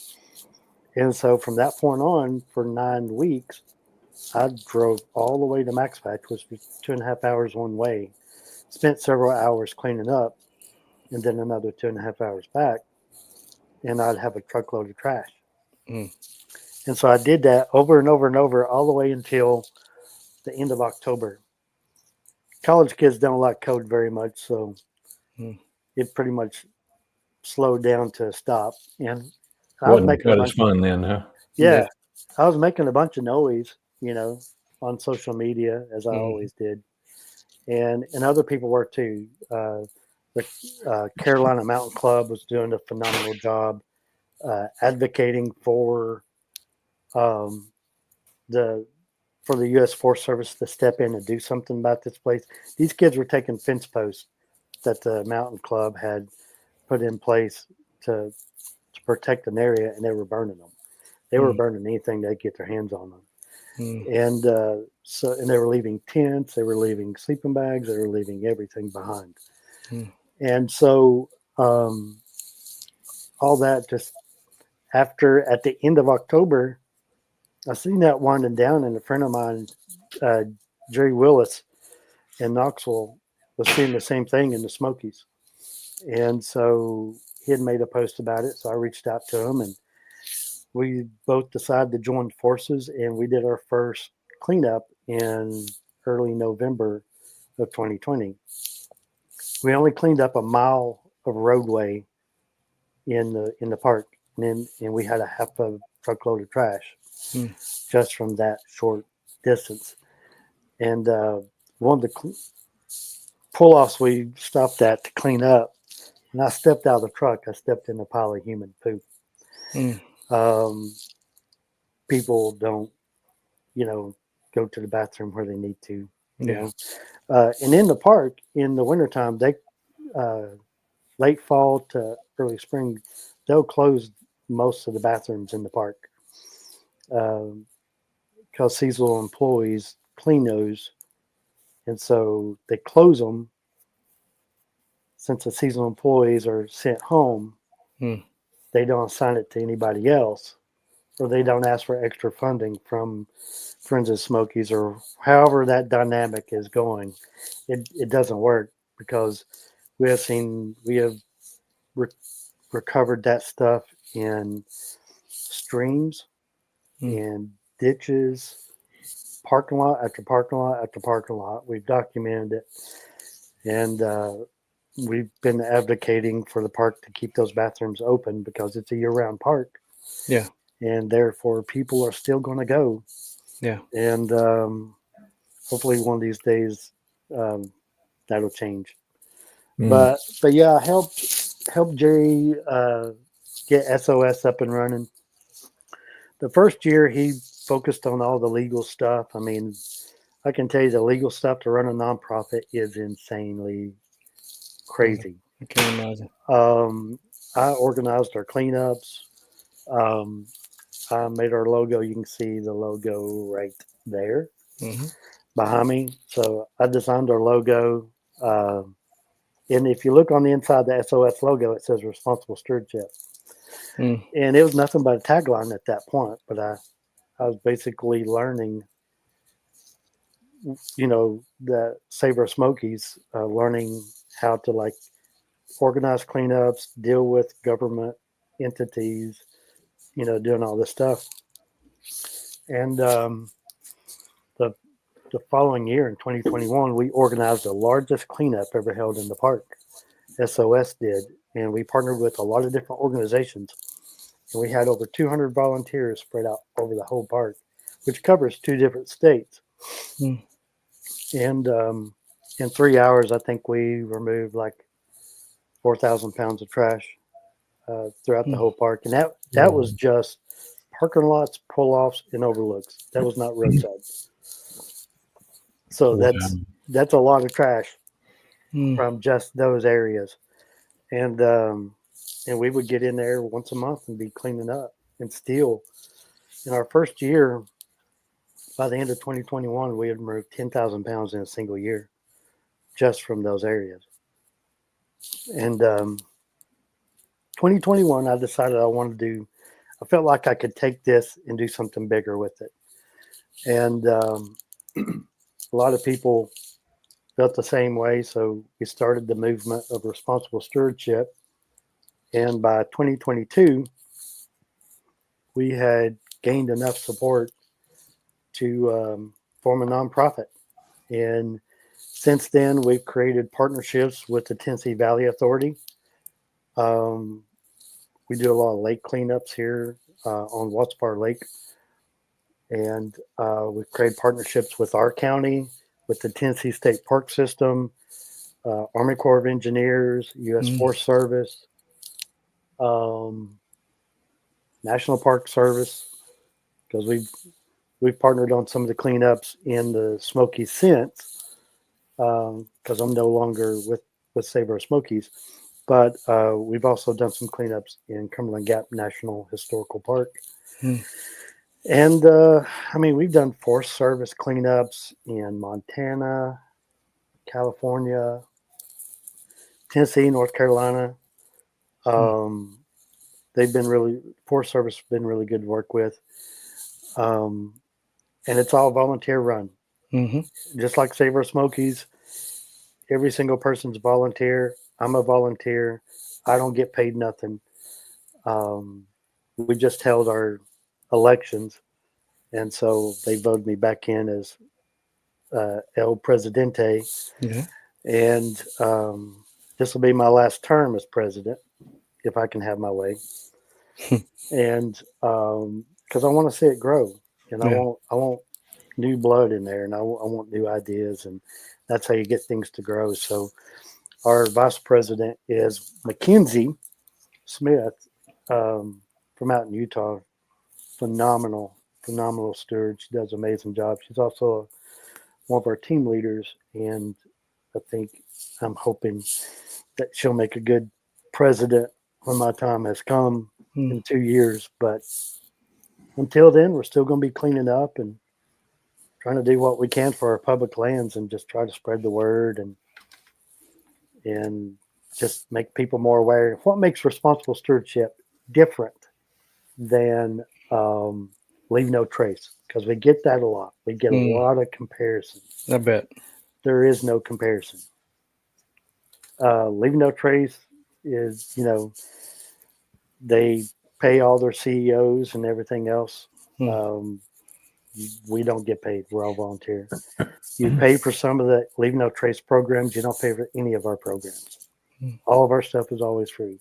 And so from that point on, for 9 weeks, I drove all the way to Max Patch, which was 2.5 hours one way, spent several hours cleaning up, and then another 2.5 hours back, and I'd have a truckload of trash. Mm. And so I did that over and over and over all the way until the end of October. College kids don't like code very much, so Mm. it pretty much slowed down to a stop. And I was Wasn't making a quite as bunch. fun then, huh? Yeah, Yeah. I was making a bunch of noise, on social media as I Mm. always did, and other people were too. The Carolina Mountain Club was doing a phenomenal job advocating um, the for the U.S. Forest Service to step in and do something about this place. These kids were taking fence posts that the Mountain Club had put in place to protect an area, and they were burning them. They were Mm. burning anything they get their hands on them. Mm. And and they were leaving tents, they were leaving sleeping bags, they were leaving everything behind. Mm. And so all that just at the end of October, I seen that winding down, and a friend of mine, uh, Jerry Willis in Knoxville, was seeing the same thing in the Smokies. And so he had made a post about it. So I reached out to him, and we both decided to join forces, and we did our first cleanup in early November of 2020. We only cleaned up a mile of roadway in the park, and we had a half a truckload of trash Mm. just from that short distance. And one of the pull-offs we stopped at to clean up, and I stepped out of the truck. I stepped in a pile of human poop. Mm. Um, People don't, go to the bathroom where they need to. Yeah. And in the park in the wintertime, they uh, late fall to early spring, they'll close most of the bathrooms in the park because seasonal employees clean those, and so they close them since the seasonal employees are sent home. Mm. They don't assign it to anybody else, or they don't ask for extra funding from Friends of Smokies, or however that dynamic is going. It doesn't work because we have re- recovered that stuff in streams Mm. and ditches, parking lot after parking lot after parking lot. We've documented it, and we've been advocating for the park to keep those bathrooms open because it's a year-round park, Yeah. and therefore people are still going to go. Yeah. And hopefully one of these days um, that'll change. Mm. But yeah, I helped Jerry get SOS up and running. The first year he focused on all the legal stuff. I mean, I can tell you the legal stuff to run a nonprofit is insanely Yeah. crazy. I can imagine. I organized our cleanups. Um, made our logo. You can see the logo right there Mm-hmm. behind me. So I designed our logo. And if you look on the inside of the SOS logo, it says Responsible Stewardship. Mm. And it was nothing but a tagline at that point. But I was basically learning, the Save Our Smokies, learning how to like organize cleanups, deal with government entities, doing all this stuff. And the the following year in 2021, we organized the largest cleanup ever held in the park. SOS did, and we partnered with a lot of different organizations. And we had over 200 volunteers spread out over the whole park, which covers 2 different states. Mm. And in 3 hours, I think we removed like 4,000 pounds of trash throughout the whole park. And that was just parking lots, pull-offs, and overlooks. That was not roadside. So that's a lot of trash from just those areas. And we would get in there once a month and be cleaning up. And still, in our first year, by the end of 2021, we had removed 10,000 pounds in a single year just from those areas. And 2021, I decided I felt like I could take this and do something bigger with it. And a lot of people felt the same way. So we started the movement of responsible stewardship. And by 2022, we had gained enough support to form a nonprofit. And since then, we've created partnerships with the Tennessee Valley Authority. We do a lot of lake cleanups here on Wattsbar Lake. And we've created partnerships with our county, with the Tennessee State Park System, Army Corps of Engineers, U.S. Forest Service, National Park Service, because we've partnered on some of the cleanups in the Smokies since, because I'm no longer with Save Our Smokies, but we've also done some cleanups in Cumberland Gap National Historical Park. And we've done Forest Service cleanups in Montana, California, Tennessee, North Carolina. Forest Service has been really good to work with. And it's all volunteer run. Just like Save Our Smokies, every single person's a volunteer. I'm a volunteer. I don't get paid nothing. We just held our elections, and so they voted me back in as El Presidente. Yeah. And this will be my last term as president, if I can have my way. And because I want to see it grow, and I want new blood in there, and I want new ideas, and that's how you get things to grow. So our vice president is Mackenzie Smith from out in Utah. Phenomenal steward. She does an amazing job. She's also one of our team leaders, and I'm hoping that she'll make a good president when my time has come in 2 years. But until then, we're still going to be cleaning up and trying to do what we can for our public lands, and just try to spread the word and just make people more aware of what makes responsible stewardship different than leave no trace, because we get that a lot. We get a lot of comparisons. I bet. There is no comparison. Leave no trace is, they pay all their CEOs and everything else. We don't get paid. We're all volunteer. You pay for some of the Leave No Trace programs. You don't pay for any of our programs. All of our stuff is always free.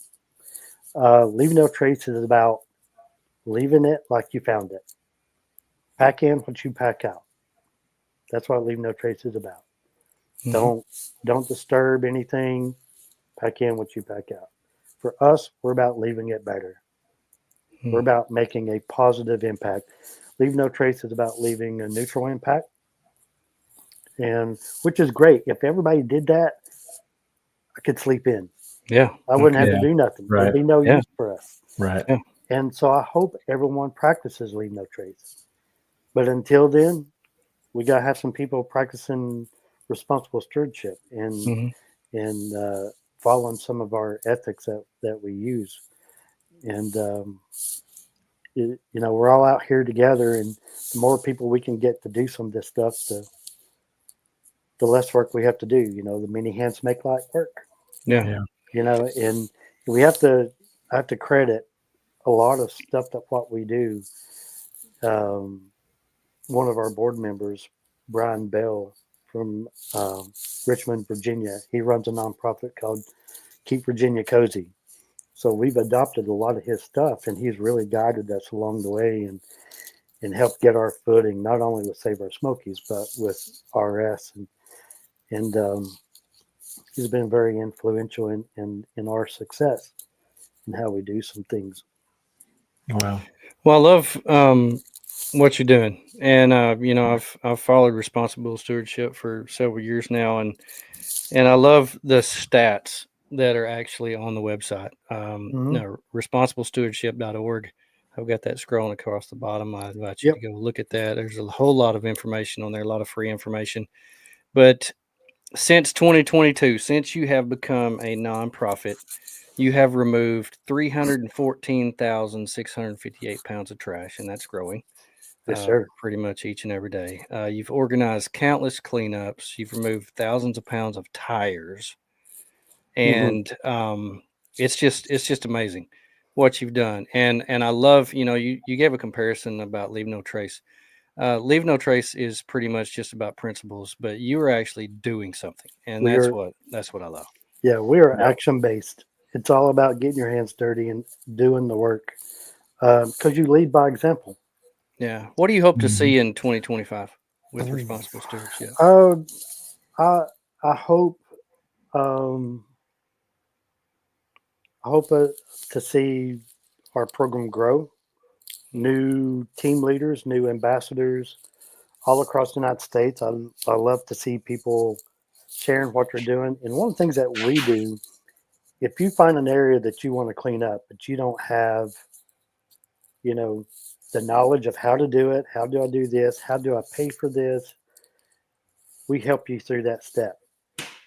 Leave No Trace is about leaving it like you found it. Pack in what you pack out. That's what Leave No Trace is about. Don't disturb anything. Pack in what you pack out. For us, we're about leaving it better. We're about making a positive impact. Leave No Trace is about leaving a neutral impact, and which is great. If everybody did that, I could sleep in. Yeah. I wouldn't have to do nothing. Right. There'd be no use for us. Right. Yeah. And so I hope everyone practices leave no trace. But until then, we got to have some people practicing responsible stewardship Hmm. and following some of our ethics that we use. And, we're all out here together, and the more people we can get to do some of this stuff, the less work we have to do. The many hands make light work. Yeah. Yeah. And we have to I have to credit a lot of stuff that what we do. Um, One of our board members, Brian Bell from Richmond, Virginia, he runs a nonprofit called Keep Virginia Cozy. So we've adopted a lot of his stuff, and he's really guided us along the way and helped get our footing, not only with Save Our Smokies, but with RS. And he's been very influential in our success and how we do some things. Wow. Well, I love what you're doing, and I've followed responsible stewardship for several years now, and I love the stats that are actually on the website. Mm-hmm. Responsiblestewardship.org. I've got that scrolling across the bottom. I invite you Yep. to go look at that. There's a whole lot of information on there, a lot of free information. But since 2022, since you have become a nonprofit, you have removed 314,658 pounds of trash, and that's growing Yes, sir. pretty much each and every day. You've organized countless cleanups. You've removed thousands of pounds of tires, Mm-hmm. and it's just amazing what you've done. And I love, you gave a comparison about leave no trace. Leave no trace is pretty much just about principles, but you are actually doing something, and We are, that's what I love. yeah, we are Yeah. action based. It's all about getting your hands dirty and doing the work because you lead by example. Yeah. What do you hope to Mhm. see in 2025 with Ooh. responsible stewardship? Uh, I hope um, to see our program grow. New team leaders, new ambassadors, all across the United States. I love to see people sharing what they're doing. And one of the things that we do, if you find an area that you want to clean up, but you don't have, you know, the knowledge of how to do it, how do I do this, how do I pay for this, we help you through that step.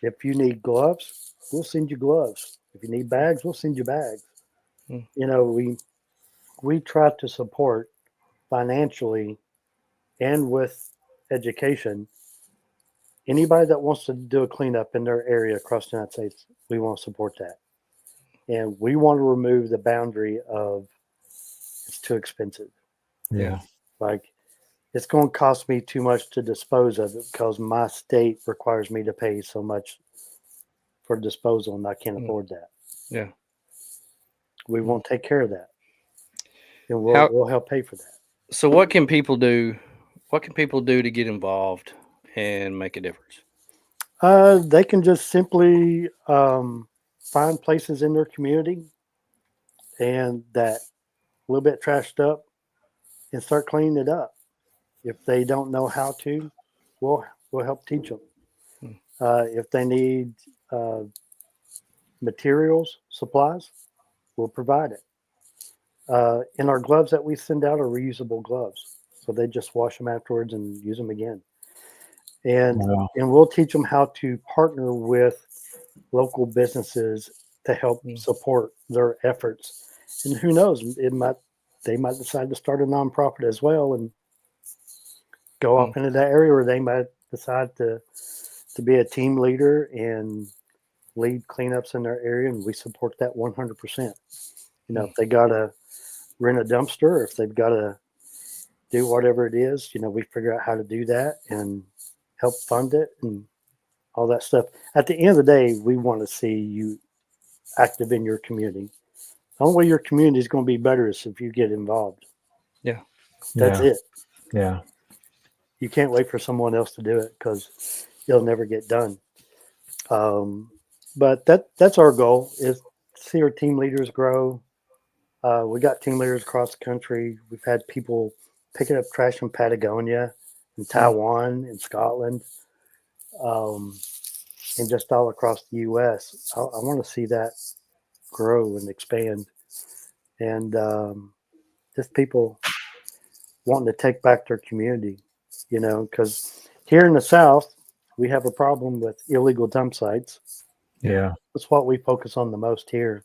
If you need gloves, we'll send you gloves. If you need bags, we'll send you bags. Mm. We try to support financially and with education anybody that wants to do a cleanup in their area across the United States. We want to support that, and we want to remove the boundary of it's too expensive. Yeah. Like it's going to cost me too much to dispose of it because my state requires me to pay so much for disposal, and I can't Mm. afford that. Yeah. We Mm. won't take care of that, and How we'll help pay for that. so what can people do? What can people do to get involved and make a difference? They can just simply find places in their community and that a little bit trashed up and start cleaning it up. If they don't know how to, we'll help teach them. Mm. If they need uh, materials, supplies, we'll provide it. And our gloves that we send out are reusable gloves, so they just wash them afterwards and use them again. And Wow. and we'll teach them how to partner with local businesses to help Mm. support their efforts. And who knows, they might decide to start a nonprofit as well and go Mm. off into that area, or they might decide to be a team leader and lead cleanups in their area, and we support that 100%. Mm. If they got to rent a dumpster, or if they've got to do whatever it is, we figure out how to do that and help fund it and all that stuff. At the end of the day, we want to see you active in your community. The only way your community is going to be better is if you get involved. Yeah. That's Yeah. it. Yeah. You can't wait for someone else to do it because it'll never get done. But that's our goal, is to see our team leaders grow. We got team leaders across the country. We've had people picking up trash in Patagonia, in Mm. Taiwan, in Scotland, um, and just all across the U.S. I want to see that grow and expand. and just people wanting to take back their community, because here in the South, we have a problem with illegal dump sites. Yeah. That's what we focus on the most here,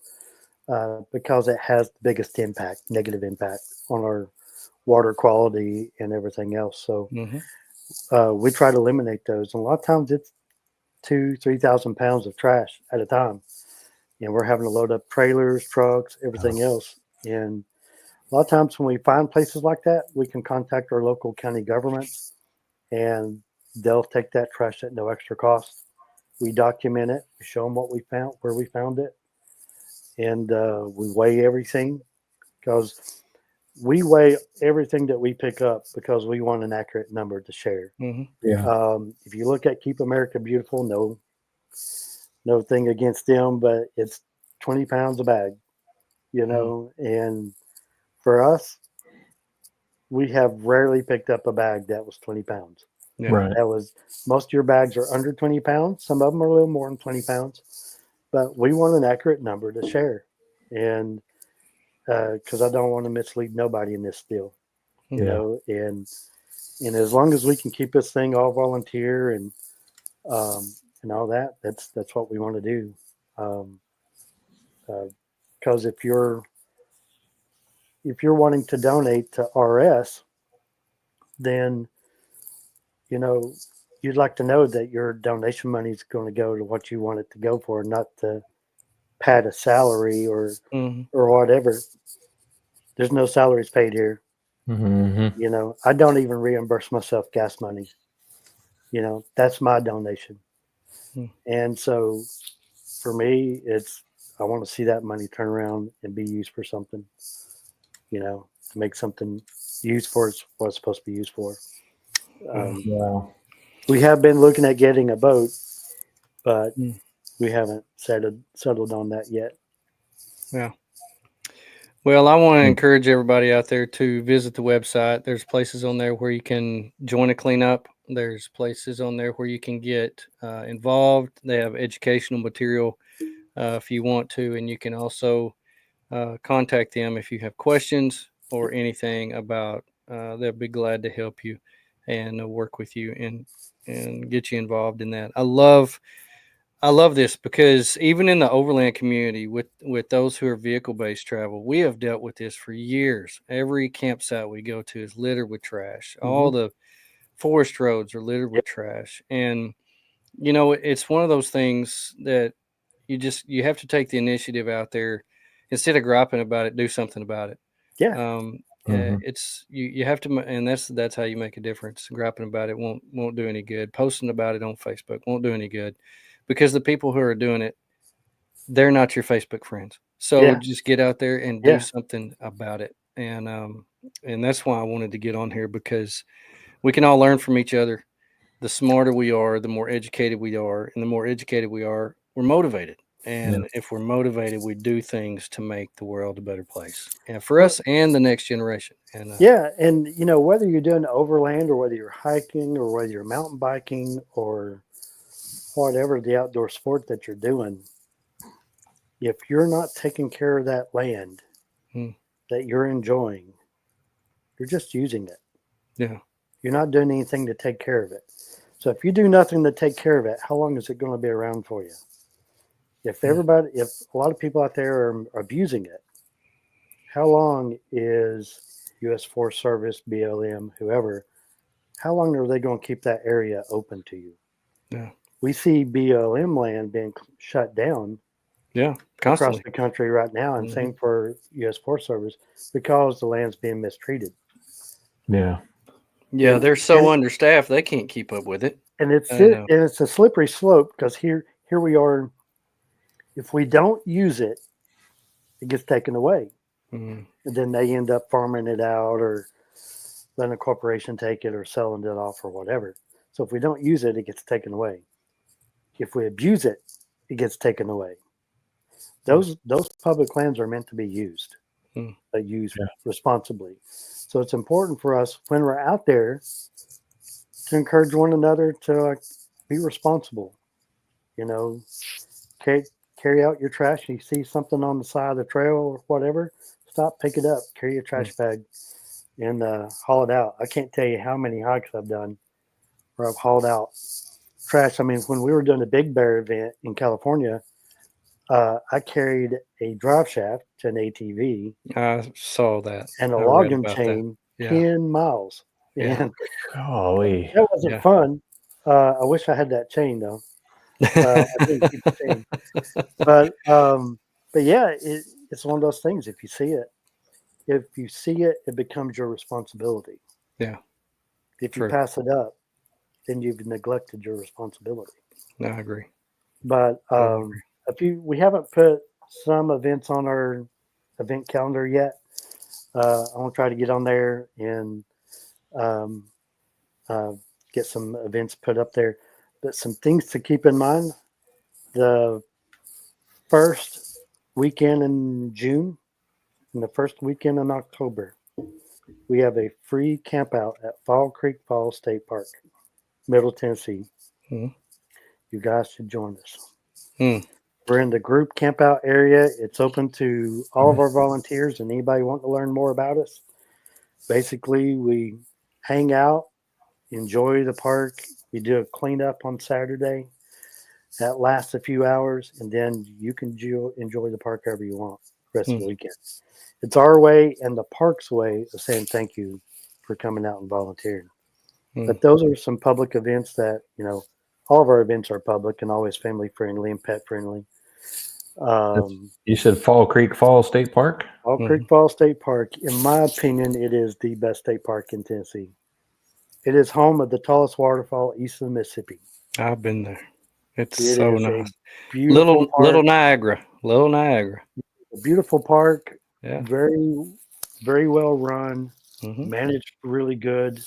because it has the biggest impact, negative impact on our water quality and everything else. So we try to eliminate those. And a lot of times it's 2,000-3,000 pounds of trash at a time. And we're having to load up trailers, trucks, everything else. And a lot of times when we find places like that, we can contact our local county governments and they'll take that trash at no extra cost. We document it, we show them what we found, where we found it, and we weigh everything, because we weigh everything that we pick up because we want an accurate number to share. Yeah. If you look at Keep America Beautiful, no thing against them, but it's 20 pounds a bag, and for us, we have rarely picked up a bag that was 20 pounds. Yeah. Right. That was, most of your bags are under 20 pounds. Some of them are a little more than 20 pounds, but we want an accurate number to share. And because I don't want to mislead nobody in this deal, and as long as we can keep this thing all volunteer and all that, that's what we want to do. Because if you're wanting to donate to RS, then you'd like to know that your donation money is going to go to what you want it to go for, not to pad a salary or whatever. There's no salaries paid here. I don't even reimburse myself gas money. That's my donation. And so for me, I want to see that money turn around and be used for something, to make something used for what it's supposed to be used for. We have been looking at getting a boat, but we haven't settled on that yet. Yeah. Well, I want to encourage everybody out there to visit the website. There's places on there where you can join a cleanup. There's places on there where you can get involved. They have educational material if you want to, and you can also contact them if you have questions or anything about. They'll be glad to help you and work with you and get you involved in that. I love this because even in the overland community with those who are vehicle-based travel, we have dealt with this for years. Every campsite we go to is littered with trash. All the forest roads are littered with trash. And, it's one of those things that you have to take the initiative out there. Instead of griping about it, do something about it. Yeah. It's you have to, and that's how you make a difference. Griping about it won't do any good. Posting about it on Facebook won't do any good, because the people who are doing it, they're not your Facebook friends. So just get out there and do something about it. And that's why I wanted to get on here, because we can all learn from each other. The smarter we are, the more educated we are, and the more educated we are, we're motivated. And if we're motivated, we do things to make the world a better place, and for us and the next generation. And and whether you're doing overland or whether you're hiking or whether you're mountain biking or whatever the outdoor sport that you're doing, if you're not taking care of that land that you're enjoying, you're just using it. Yeah. You're not doing anything to take care of it. So if you do nothing to take care of it, how long is it going to be around for you? If a lot of people out there are abusing it, how long is U.S. Forest Service, BLM, whoever, how long are they going to keep that area open to you? Yeah. We see BLM land being shut down constantly across the country right now, and same for U.S. Forest Service, because the land's being mistreated. Yeah, they're so understaffed, they can't keep up with it. And it's a slippery slope, because here we are. If we don't use it, it gets taken away. And then they end up farming it out or letting a corporation take it or selling it off or whatever. So if we don't use it, it gets taken away. If we abuse it, it gets taken away. Those public lands are meant to be used, but used responsibly. So it's important for us when we're out there to encourage one another to be responsible. Carry out your trash. You see something on the side of the trail or whatever, stop, pick it up, carry your trash bag, and haul it out. I can't tell you how many hikes I've done where I've hauled out trash. I mean, when we were doing the Big Bear event in California, I carried a drive shaft to an ATV I saw that. and a I read logging about that. chain Yeah. 10 miles. Yeah. And Golly. that wasn't Yeah. fun. I wish I had that chain though. I didn't keep the chain. But yeah, it's one of those things. If you see it, it becomes your responsibility. Yeah. If you True. pass it up, then you've neglected your responsibility. No, I agree. But Totally agree. we haven't put some events on our event calendar yet. I want to try to get on there and um, get some events put up there. But some things to keep in mind: the first weekend in June and the first weekend in October, we have a free camp out at Fall Creek Falls State Park, Middle Tennessee. Mhm. You guys should join us. Mm. We're in the group camp out area. It's open to all of our volunteers and anybody wanting to learn more about us. Basically, we hang out, enjoy the park. We do a cleanup on Saturday. That lasts a few hours, and then you can enjoy the park however you want the rest of the weekend. It's our way and the park's way of saying thank you for coming out and volunteering. But those are some public events that, all of our events are public and always family friendly and pet friendly. You said Fall Creek Falls State Park? Fall Creek Falls State Park, in my opinion, it is the best state park in Tennessee. It is home of the tallest waterfall east of the Mississippi. I've been there. It's It so is nice. a beautiful park. Little Niagara. Little Niagara. A beautiful park. Yeah. Very, very well run. Mhm. Managed really good.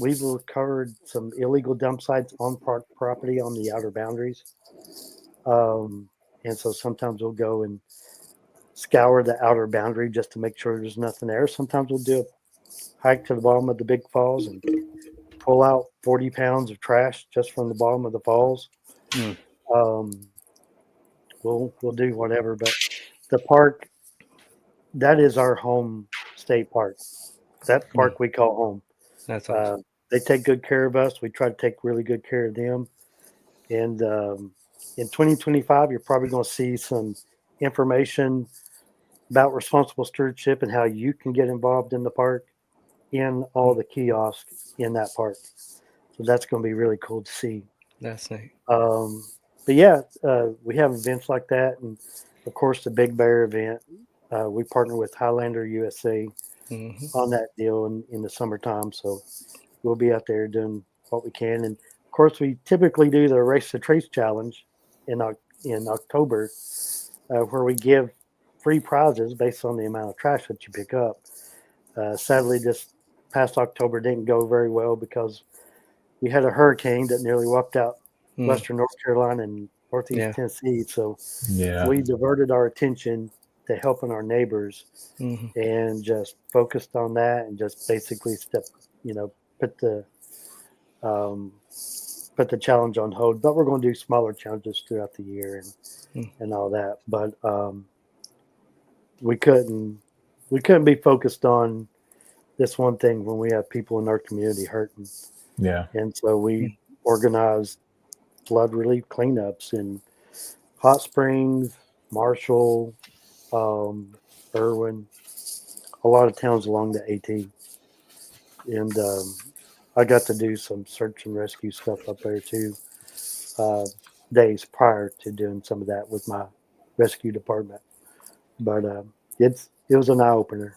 We've recovered some illegal dump sites on park property on the outer boundaries. And so sometimes we'll go and scour the outer boundary just to make sure there's nothing there. Sometimes we'll do a hike to the bottom of the big falls and pull out 40 pounds of trash just from the bottom of the falls. Mm. We'll do whatever, but the park, that is our home state park. That park we call home. That's awesome. They take good care of us. We try to take really good care of them. And in 2025, you're probably going to see some information about responsible stewardship and how you can get involved in the park in all the kiosks in that park. So that's going to be really cool to see. That's neat. But yeah, we have events like that. And of course, the Big Bear event, we partner with Highlander USA on that deal in the summertime. So we'll be out there doing what we can. And of course, we typically do the Race to Trace Challenge in October, where we give free prizes based on the amount of trash that you pick up. Sadly, this past October didn't go very well because we had a hurricane that nearly wiped out Western North Carolina and Northeast Tennessee. So we diverted our attention to helping our neighbors and just focused on that and just basically put the challenge on hold. But we're going to do smaller challenges throughout the year and all that. But we couldn't be focused on this one thing when we have people in our community hurting. Yeah. And so we organized flood relief cleanups in Hot Springs, Marshall, Irwin, a lot of towns along the AT. And I got to do some search and rescue stuff up there too, days prior to doing some of that with my rescue department. But it was an eye opener.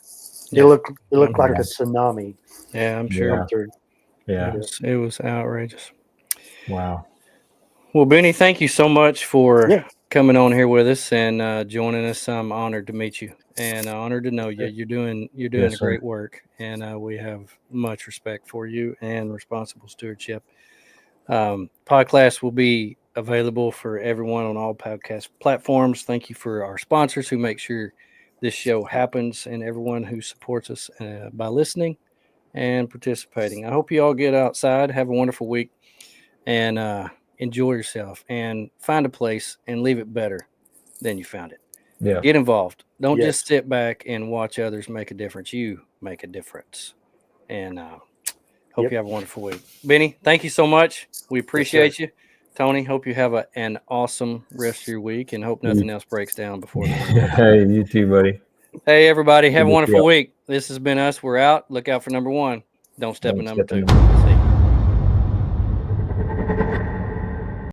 It looked like a tsunami. Yeah, I'm sure. Yeah. It was outrageous. Wow. Well, Benny, thank you so much for coming on here with us and joining us. I'm honored to meet you and honored to know you. You're doing Yes, a great work, and we have much respect for you and Responsible Stewardship. Podcast will be available for everyone on all podcast platforms. Thank you for our sponsors who make sure this show happens and everyone who supports us by listening and participating. I hope you all get outside, have a wonderful week, and enjoy yourself and find a place and leave it better than you found it. Yeah. Get involved. Don't Yes. just sit back and watch others make a difference. You make a difference. And hope Yep. you have a wonderful week. Benny, thank you so much. We appreciate you. Tony, hope you have an awesome rest of your week, and hope nothing else breaks down before the week. Hey, you too, buddy. Hey, everybody. Have a Good to see wonderful you. week. This has been us. We're out. Look out for number 1. Don't step in Don't number step in 2. number See you.